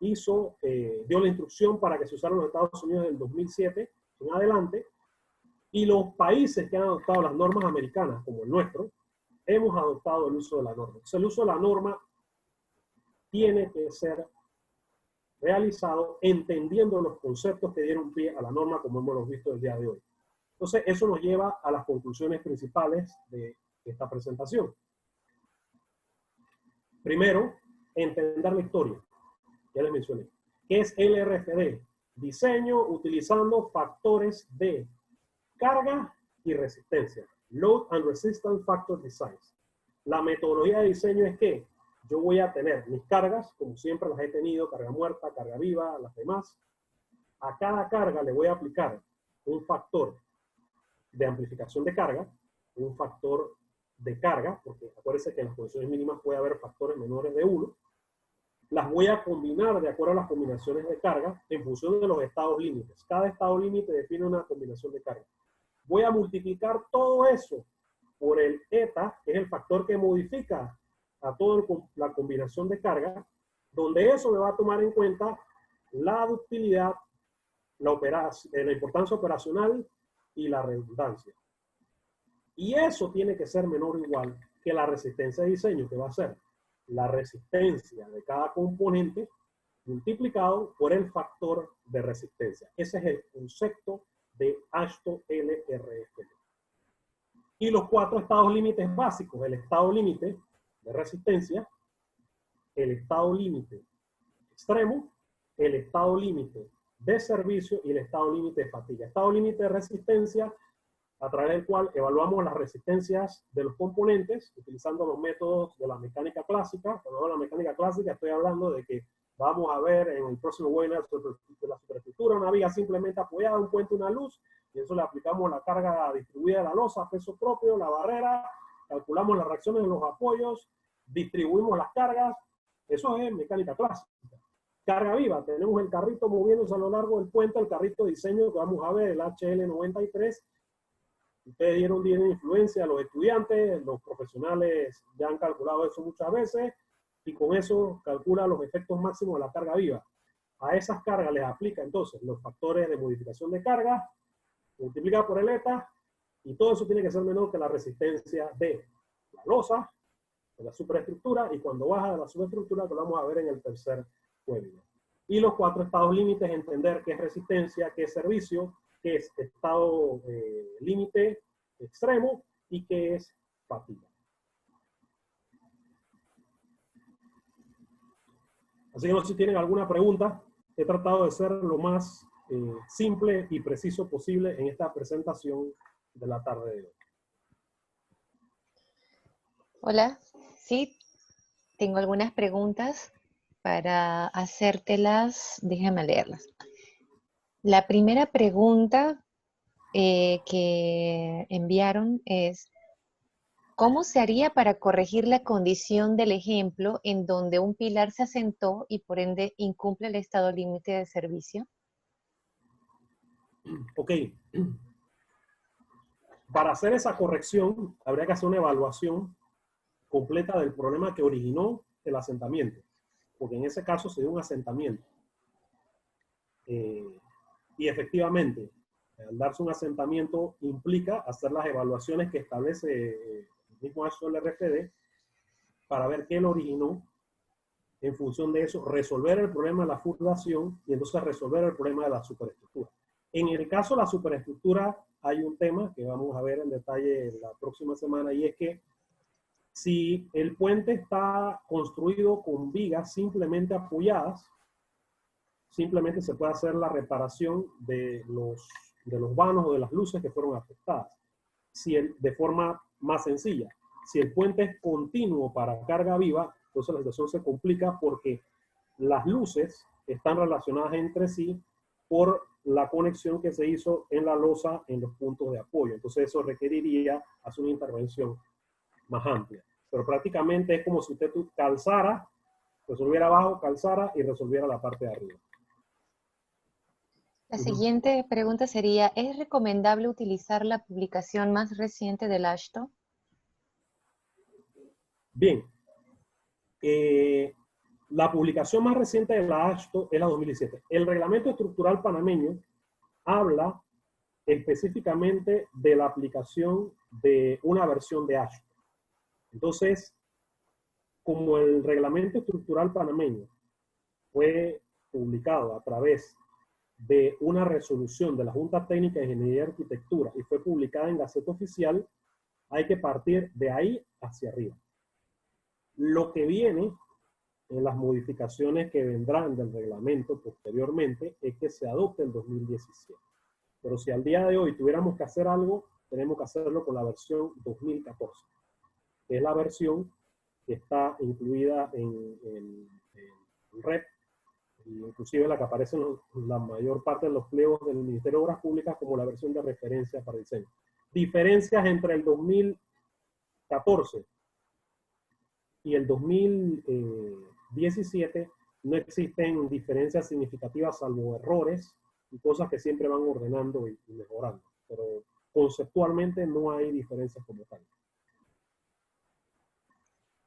hizo, dio la instrucción para que se usaran en los Estados Unidos en el 2007 en adelante, y los países que han adoptado las normas americanas, como el nuestro, hemos adoptado el uso de la norma. Entonces, el uso de la norma tiene que ser realizado entendiendo los conceptos que dieron pie a la norma, como hemos visto el día de hoy. Entonces, eso nos lleva a las conclusiones principales de esta presentación. Primero, entender la historia. Ya les mencioné. ¿Qué es LRFD? Diseño utilizando factores de carga y resistencia. Load and Resistance Factor Designs. La metodología de diseño es que yo voy a tener mis cargas, como siempre las he tenido, carga muerta, carga viva, las demás. A cada carga le voy a aplicar un factor de amplificación de carga, un factor de carga, porque acuérdense que en las condiciones mínimas puede haber factores menores de 1. Las voy a combinar de acuerdo a las combinaciones de carga en función de los estados límites. Cada estado límite define una combinación de carga. Voy a multiplicar todo eso por el eta, que es el factor que modifica a toda la combinación de carga, donde eso me va a tomar en cuenta la ductilidad, la importancia operacional y la redundancia. Y eso tiene que ser menor o igual que la resistencia de diseño, que va a ser la resistencia de cada componente multiplicado por el factor de resistencia. Ese es el concepto de AASHTO LRFD. Y los 4 estados límites básicos: el estado límite de resistencia, el estado límite extremo, el estado límite de servicio y el estado límite de fatiga. Estado límite de resistencia, a través del cual evaluamos las resistencias de los componentes utilizando los métodos de la mecánica clásica. Cuando hablo de la mecánica clásica estoy hablando de que vamos a ver en el próximo webinar de la superestructura, una viga simplemente apoyada, un puente, una luz, y eso le aplicamos la carga distribuida de la losa, peso propio, la barrera, calculamos las reacciones de los apoyos, distribuimos las cargas. Eso es mecánica clásica. Carga viva, tenemos el carrito moviéndose a lo largo del puente, el carrito de diseño que vamos a ver, el HL93. Ustedes dieron influencia a los estudiantes, los profesionales ya han calculado eso muchas veces, y con eso calcula los efectos máximos de la carga viva. A esas cargas les aplica entonces los factores de modificación de carga, multiplica por el eta, y todo eso tiene que ser menor que la resistencia de la losa, de la superestructura, y cuando baja de la superestructura, que lo vamos a ver en el tercer webinar. Y los 4 estados límites, entender qué es resistencia, qué es servicio, qué es estado límite extremo y qué es fatiga. Así que no sé si tienen alguna pregunta. He tratado de ser lo más simple y preciso posible en esta presentación de la tarde de hoy. Hola, sí, tengo algunas preguntas para hacértelas. Déjame leerlas. La primera pregunta que enviaron es: ¿cómo se haría para corregir la condición del ejemplo en donde un pilar se asentó y por ende incumple el estado límite de servicio? Ok. Para hacer esa corrección, habría que hacer una evaluación completa del problema que originó el asentamiento, porque en ese caso se dio un asentamiento. Y efectivamente, al darse un asentamiento implica hacer las evaluaciones que establece el mismo AASHTO LRFD para ver qué lo originó. En función de eso, resolver el problema de la fundación y entonces resolver el problema de la superestructura. En el caso de la superestructura hay un tema que vamos a ver en detalle la próxima semana, y es que si el puente está construido con vigas simplemente apoyadas, simplemente se puede hacer la reparación de los vanos o de las luces que fueron afectadas. de forma más sencilla. Si el puente es continuo para carga viva, entonces la situación se complica porque las luces están relacionadas entre sí por la conexión que se hizo en la losa en los puntos de apoyo. Entonces eso requeriría hacer una intervención más amplia. Pero prácticamente es como si usted calzara, resolviera abajo, calzara y resolviera la parte de arriba. La siguiente pregunta sería, ¿es recomendable utilizar la publicación más reciente del AASHTO? Bien. La publicación más reciente de la AASHTO es la 2017. El reglamento estructural panameño habla específicamente de la aplicación de una versión de AASHTO. Entonces, como el reglamento estructural panameño fue publicado a través de una resolución de la Junta Técnica de Ingeniería y Arquitectura y fue publicada en Gaceta Oficial, hay que partir de ahí hacia arriba. Lo que viene en las modificaciones que vendrán del reglamento posteriormente es que se adopte el 2017. Pero si al día de hoy tuviéramos que hacer algo, tenemos que hacerlo con la versión 2014, que es la versión que está incluida en REP, inclusive la que aparece en la mayor parte de los pliegos del Ministerio de Obras Públicas como la versión de referencia para diseño. Diferencias entre el 2014 y el 2017 no existen diferencias significativas salvo errores y cosas que siempre van ordenando y mejorando. Pero conceptualmente no hay diferencias como tal.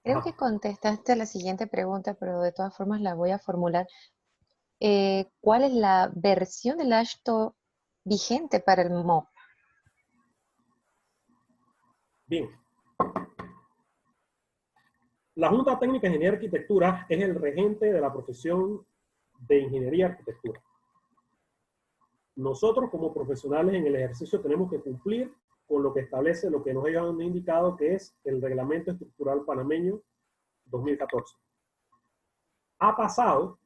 Creo que contestaste la siguiente pregunta, pero de todas formas la voy a formular. ¿Cuál es la versión del AASHTO vigente para el MOP? Bien. La Junta Técnica de Ingeniería y Arquitectura es el regente de la profesión de Ingeniería y Arquitectura. Nosotros como profesionales en el ejercicio tenemos que cumplir con lo que establece, lo que nos hayan indicado que es el Reglamento Estructural Panameño 2014. Ha pasado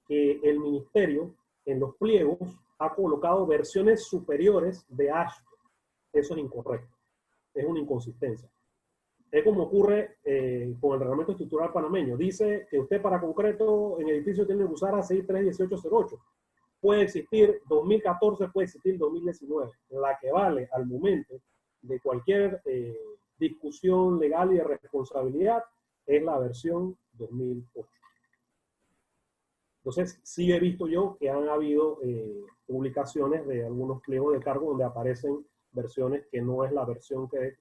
que el Ministerio en los pliegos ha colocado versiones superiores de AASHTO. Eso es incorrecto. Es una inconsistencia. Es como ocurre con el Reglamento Estructural Panameño. Dice que usted para concreto en edificio tiene que usar ACI 31808. Puede existir 2014, puede existir 2019. La que vale al momento de cualquier discusión legal y de responsabilidad es la versión 2008. Entonces, sí he visto yo que han habido publicaciones de algunos pliegos de cargo donde aparecen versiones que no es la versión que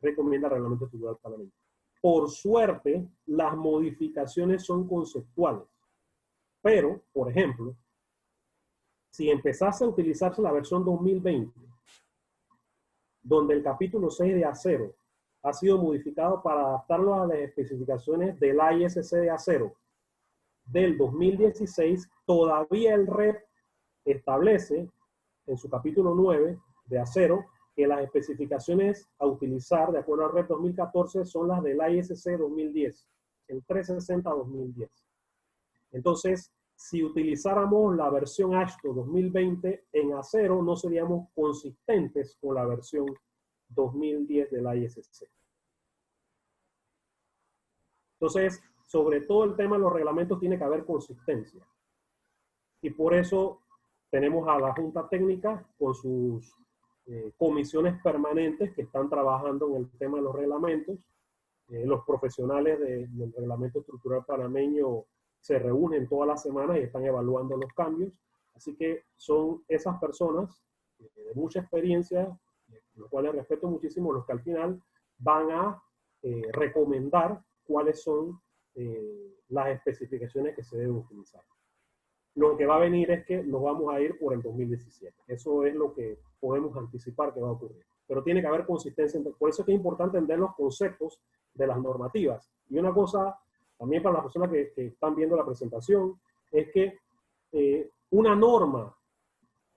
recomienda el Reglamento Estructural Panameño. Por suerte, las modificaciones son conceptuales. Pero, por ejemplo, si empezase a utilizarse la versión 2020, donde el capítulo 6 de acero ha sido modificado para adaptarlo a las especificaciones del ISC de acero del 2016, todavía el REP establece en su capítulo 9 de acero que las especificaciones a utilizar de acuerdo al REP 2014 son las del ISC 2010, el 360-2010. Entonces, si utilizáramos la versión AASHTO 2020 en acero, no seríamos consistentes con la versión 2010 del ISC. Entonces, sobre todo el tema de los reglamentos tiene que haber consistencia. Y por eso tenemos a la Junta Técnica con sus comisiones permanentes que están trabajando en el tema de los reglamentos. Los profesionales del Reglamento Estructural Panameño se reúnen todas las semanas y están evaluando los cambios. Así que son esas personas de mucha experiencia, los cuales respeto muchísimo, los que al final van a recomendar cuáles son las especificaciones que se deben utilizar. Lo que va a venir es que nos vamos a ir por el 2017. Eso es lo que podemos anticipar que va a ocurrir. Pero tiene que haber consistencia. Por eso es que es importante entender los conceptos de las normativas. Y una cosa, también para las personas que están viendo la presentación, es que una norma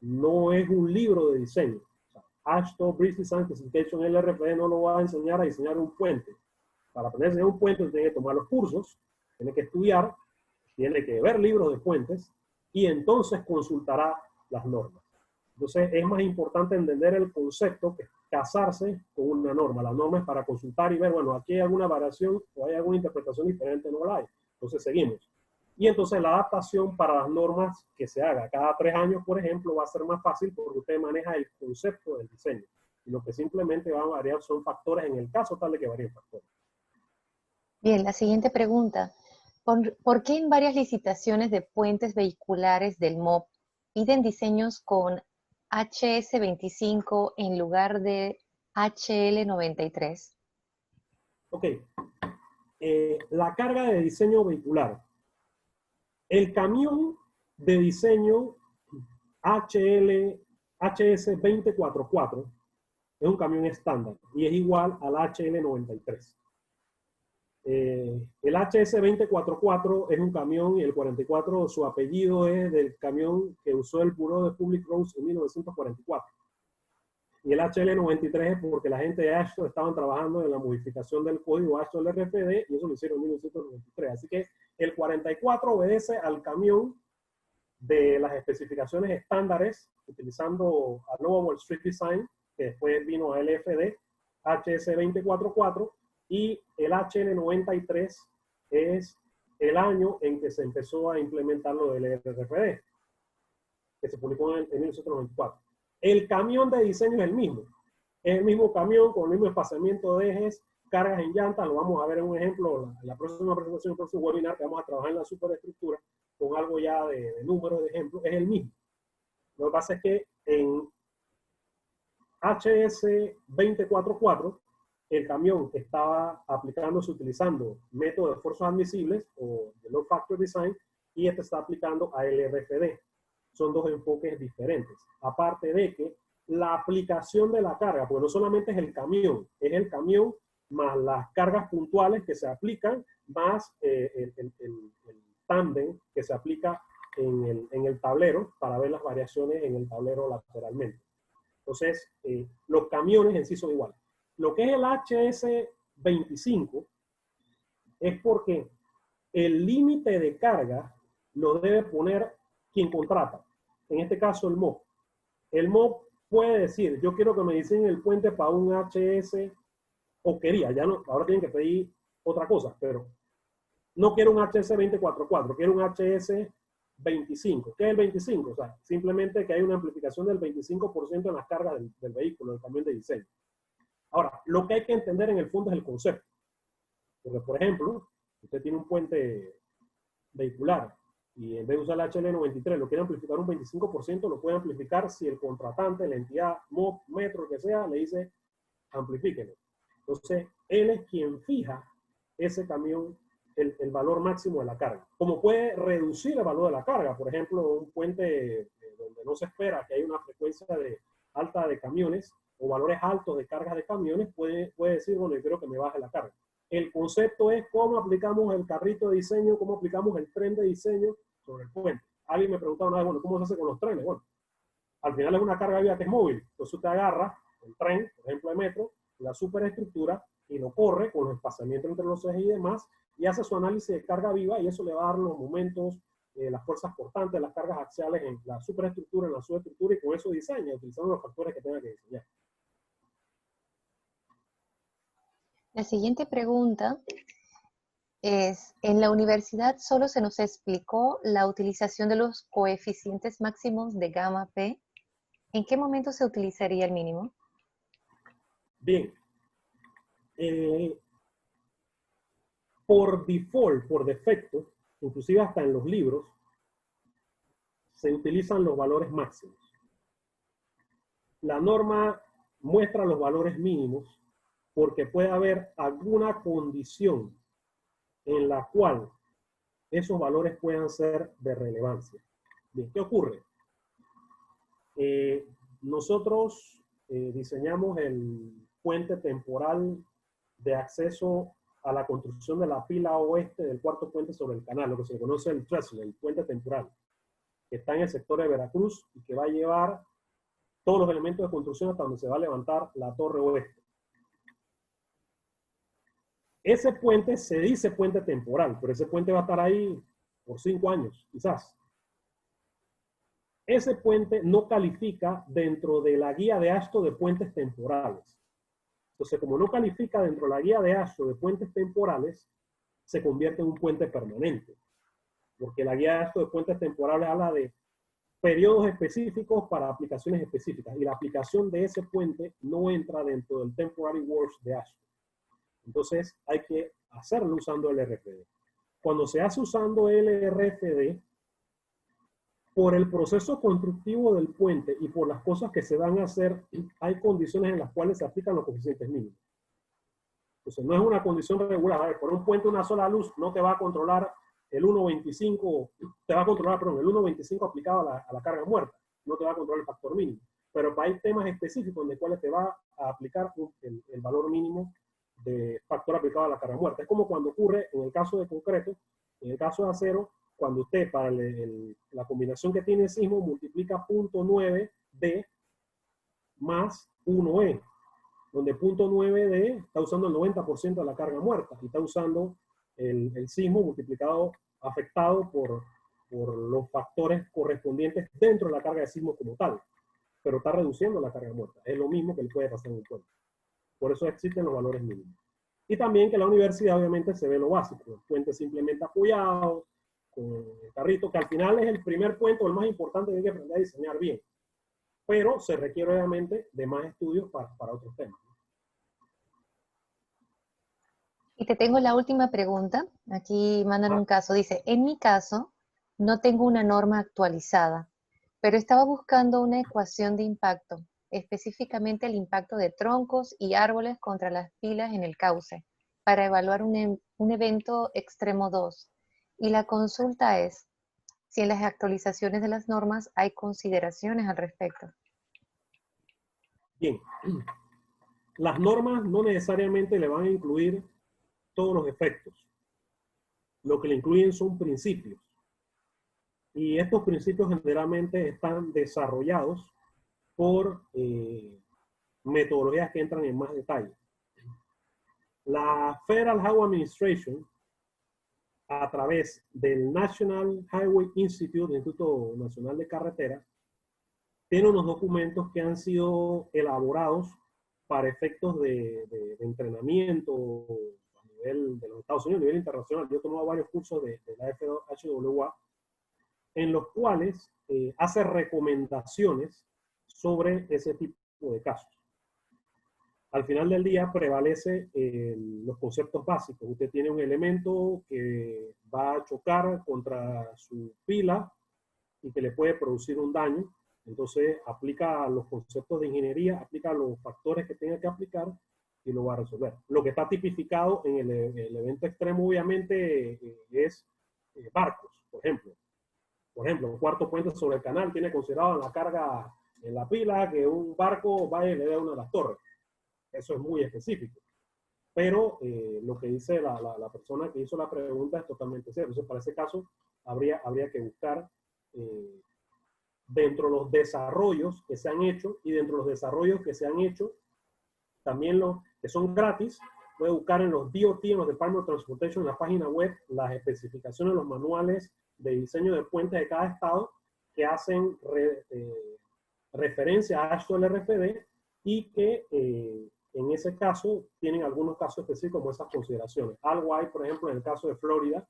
no es un libro de diseño. O sea, AASHTO, British Design Specification, el RFD no lo va a enseñar a diseñar un puente. Para aprender a diseñar un puente, tiene que tomar los cursos, tiene que estudiar, tiene que ver libros de puentes, y entonces consultará las normas. Entonces es más importante entender el concepto, que casarse con una norma. La norma es para consultar y ver, bueno, aquí hay alguna variación o hay alguna interpretación diferente, no la hay. Entonces seguimos. Y entonces la adaptación para las normas que se haga cada 3 años, por ejemplo, va a ser más fácil porque usted maneja el concepto del diseño. Y lo que simplemente van a variar son factores en el caso tal de que varíen factores. Bien, la siguiente pregunta. ¿Por qué en varias licitaciones de puentes vehiculares del MOP piden diseños con HS25 en lugar de HL93? Ok. La carga de diseño vehicular. El camión de diseño HS244 es un camión estándar y es igual al HL93. El HS244 es un camión y el 44 su apellido es del camión que usó el Bureau de Public Roads en 1944. Y el HL93 es porque la gente de AASHTO estaban trabajando en la modificación del código AASHTO del RFD y eso lo hicieron en 1993. Así que el 44 obedece al camión de las especificaciones estándares utilizando a Noble Street Design, que después vino a LFD, HS244, y el HL93 es el año en que se empezó a implementar lo del RFD, que se publicó en 1994. El camión de diseño es el mismo camión con el mismo espaciamiento de ejes, cargas en llantas, lo vamos a ver en un ejemplo en la próxima presentación, en el próximo webinar que vamos a trabajar en la superestructura con algo ya de números de ejemplos, es el mismo. Lo que pasa es que en HS244 el camión estaba aplicándose utilizando método de esfuerzos admisibles o de low factor design y este está aplicando a LRFD. Son dos enfoques diferentes. Aparte de que la aplicación de la carga, porque no solamente es el camión más las cargas puntuales que se aplican, más el tándem que se aplica en el tablero para ver las variaciones en el tablero lateralmente. Entonces, los camiones en sí son iguales. Lo que es el HS25 es porque el límite de carga lo debe poner quien contrata. En este caso, el MOP. El MOP puede decir, yo quiero que me diseñen el puente para un HS, o quería, ya no, ahora tienen que pedir otra cosa, pero no quiero un HS244, quiero un HS25. ¿Qué es el 25? O sea, simplemente que hay una amplificación del 25% en las cargas del vehículo, del camión de diseño. Ahora, lo que hay que entender en el fondo es el concepto. Porque, por ejemplo, usted tiene un puente vehicular y en vez de usar el HL93 lo quiere amplificar un 25%, lo puede amplificar si el contratante, la entidad, MOP, Metro, que sea, le dice amplifíquelo. Entonces, él es quien fija ese camión, el valor máximo de la carga. Como puede reducir el valor de la carga, por ejemplo, un puente donde no se espera que haya una frecuencia alta de camiones o valores altos de cargas de camiones, puede decir, bueno, yo quiero que me baje la carga. El concepto es cómo aplicamos el carrito de diseño, cómo aplicamos el tren de diseño sobre el puente. Alguien me preguntaba una vez, bueno, ¿cómo se hace con los trenes? Bueno, al final es una carga de vía que es móvil. Entonces usted agarra el tren, por ejemplo, de metro, la superestructura y lo corre con los espaciamientos entre los ejes y demás y hace su análisis de carga viva y eso le va a dar los momentos, las fuerzas portantes, las cargas axiales en la superestructura, en la subestructura y con eso diseña, utilizando los factores que tenga que diseñar. La siguiente pregunta es, en la universidad solo se nos explicó la utilización de los coeficientes máximos de gamma P. ¿En qué momento se utilizaría el mínimo? Bien. Por default, por defecto, inclusive hasta en los libros, se utilizan los valores máximos. La norma muestra los valores mínimos porque puede haber alguna condición en la cual esos valores puedan ser de relevancia. Bien, ¿qué ocurre? Nosotros diseñamos el puente temporal de acceso a la construcción de la pila oeste del cuarto puente sobre el canal, lo que se conoce el trestle, el puente temporal, que está en el sector de Veracruz y que va a llevar todos los elementos de construcción hasta donde se va a levantar la torre oeste. Ese puente se dice puente temporal, pero ese puente va a estar ahí por 5 años, quizás. ese puente no califica dentro de la guía de AASHTO de puentes temporales. Entonces, como no califica dentro de la guía de AASHTO de puentes temporales, se convierte en un puente permanente. Porque la guía de AASHTO de puentes temporales habla de periodos específicos para aplicaciones específicas. Y la aplicación de ese puente no entra dentro del Temporary Works de AASHTO. Entonces, hay que hacerlo usando el RFD. Cuando se hace usando el RFD, por el proceso constructivo del puente y por las cosas que se van a hacer, hay condiciones en las cuales se aplican los coeficientes mínimos. Entonces, no es una condición regular. A ver, por un puente una sola luz no te va a controlar el 1.25, te va a controlar, perdón, el 1.25 aplicado a la carga muerta. No te va a controlar el factor mínimo. Pero hay temas específicos en los cuales te va a aplicar el valor mínimo de factor aplicado a la carga muerta. Es como cuando ocurre en el caso de concreto, en el caso de acero, cuando usted para la combinación que tiene sismo multiplica 0.9D más 1E, donde 0.9D está usando el 90% de la carga muerta y está usando el sismo multiplicado, afectado por los factores correspondientes dentro de la carga de sismo como tal, pero está reduciendo la carga muerta. Es lo mismo que le puede pasar en un puente. Por eso existen los valores mínimos. Y también que la universidad obviamente se ve lo básico, el puente simplemente apoyado, con el carrito, que al final es el primer puente o el más importante que hay que aprender a diseñar bien. Pero se requiere obviamente de más estudios para otros temas. Y te tengo la última pregunta. Aquí mandan un caso. Dice, en mi caso, no tengo una norma actualizada, pero estaba buscando una ecuación de impacto, específicamente el impacto de troncos y árboles contra las pilas en el cauce, para evaluar un evento extremo 2. Y la consulta es si en las actualizaciones de las normas hay consideraciones al respecto. Bien, las normas no necesariamente le van a incluir todos los efectos. Lo que le incluyen son principios. Y estos principios generalmente están desarrollados por metodologías que entran en más detalle. La Federal Highway Administration, a través del National Highway Institute, Instituto Nacional de Carreteras, tiene unos documentos que han sido elaborados para efectos de entrenamiento a nivel de los Estados Unidos, a nivel internacional. Yo he tomado varios cursos de la FHWA, en los cuales hace recomendaciones sobre ese tipo de casos. Al final del día prevalece los conceptos básicos. Usted tiene un elemento que va a chocar contra su pila y que le puede producir un daño. Entonces aplica los conceptos de ingeniería, aplica los factores que tenga que aplicar y lo va a resolver. Lo que está tipificado en el evento extremo obviamente es barcos, por ejemplo. Por ejemplo, un cuarto puente sobre el canal tiene considerado en la carga en la pila que un barco vaya y le dé una de las torres. Eso es muy específico. Pero lo que dice la persona que hizo la pregunta es totalmente cierto. Entonces, para ese caso, habría que buscar dentro de los desarrollos que se han hecho y dentro de los desarrollos que se han hecho, también los que son gratis, puede buscar en los DOT, en los Department of Transportation, en la página web, las especificaciones, los manuales de diseño de puentes de cada estado que hacen referencia a AASHTO LRFD y que en ese caso tienen algunos casos específicos como esas consideraciones. Algo hay, por ejemplo, en el caso de Florida,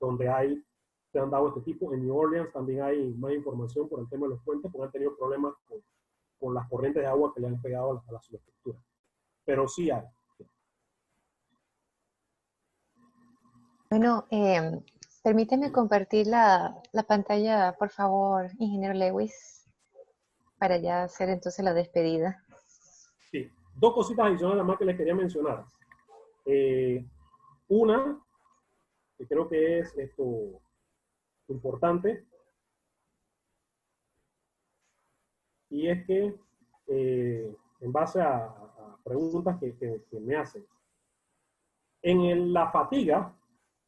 donde se han dado este tipo. En New Orleans también hay más información por el tema de los puentes, porque han tenido problemas con las corrientes de agua que le han pegado a la subestructura. Pero sí hay. Bueno, permíteme compartir la pantalla, por favor, ingeniero Lewis, para ya hacer entonces la despedida. Sí, dos cositas adicionales más que les quería mencionar. Una, que creo que es importante, y es que en base a preguntas que me hacen, en la fatiga,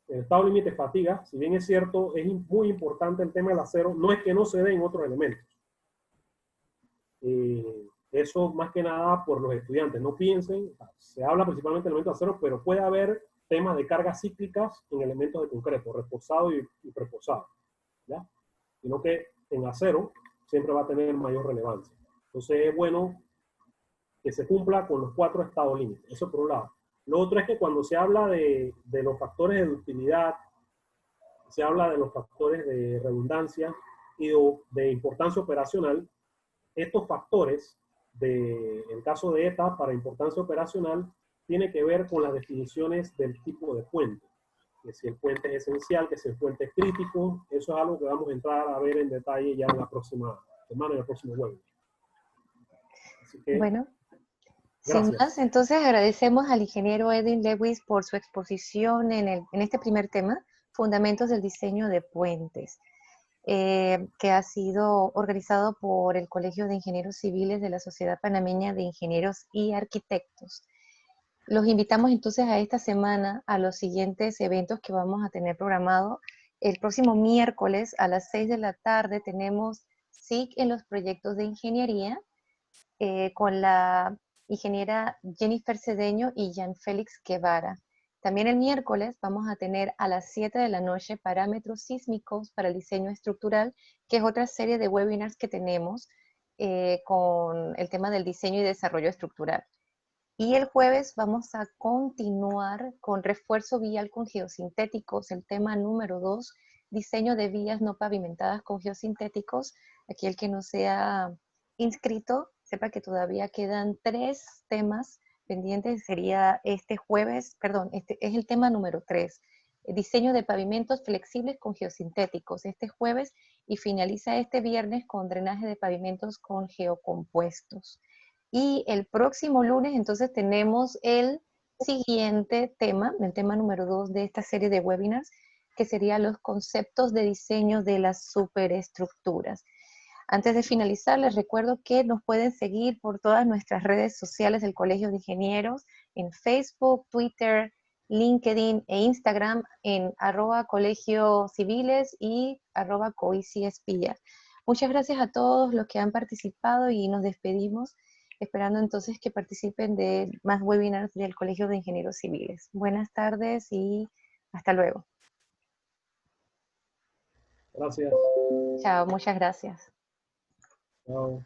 el estado límite de fatiga, si bien es cierto, es muy importante el tema del acero, no es que no se dé en otros elementos. Eso más que nada por los estudiantes. No piensen, se habla principalmente de elementos de acero, pero puede haber temas de cargas cíclicas en elementos de concreto, reposado y preposado, ¿ya? Sino que en acero siempre va a tener mayor relevancia. Entonces es bueno que se cumpla con los 4 estados límites. Eso por un lado. Lo otro es que cuando se habla de los factores de utilidad, se habla de los factores de redundancia y de importancia operacional, estos factores, en caso de ETA, para importancia operacional, tiene que ver con las definiciones del tipo de puente. Que si el puente es esencial, que si el puente es crítico, eso es algo que vamos a entrar a ver en detalle ya en la próxima semana, en el próximo webinar. Así que, Bueno, sin gracias. más, entonces agradecemos al ingeniero Edwin Lewis por su exposición en este primer tema, Fundamentos del Diseño de Puentes, que ha sido organizado por el Colegio de Ingenieros Civiles de la Sociedad Panameña de Ingenieros y Arquitectos. Los invitamos entonces a esta semana a los siguientes eventos que vamos a tener programado. El próximo miércoles a las 6 de la tarde tenemos SIC en los proyectos de ingeniería con la ingeniera Jennifer Cedeño y Jean Félix Guevara. También el miércoles vamos a tener a las 7 de la noche parámetros sísmicos para el diseño estructural, que es otra serie de webinars que tenemos con el tema del diseño y desarrollo estructural. Y el jueves vamos a continuar con refuerzo vial con geosintéticos, el tema número 2, diseño de vías no pavimentadas con geosintéticos. Aquí el que no sea inscrito, sepa que todavía quedan 3 temas pendientes. Sería este jueves, perdón, este es el tema número 3, diseño de pavimentos flexibles con geosintéticos, este jueves, y finaliza este viernes con drenaje de pavimentos con geocompuestos. Y el próximo lunes entonces tenemos el siguiente tema, el tema número 2 de esta serie de webinars, que sería los conceptos de diseño de las superestructuras. Antes de finalizar, les recuerdo que nos pueden seguir por todas nuestras redes sociales del Colegio de Ingenieros, en Facebook, Twitter, LinkedIn e Instagram, en @colegiociviles y @coiciespía. Muchas gracias a todos los que han participado y nos despedimos, esperando entonces que participen de más webinars del Colegio de Ingenieros Civiles. Buenas tardes y hasta luego. Gracias. Chao, muchas gracias. Chao.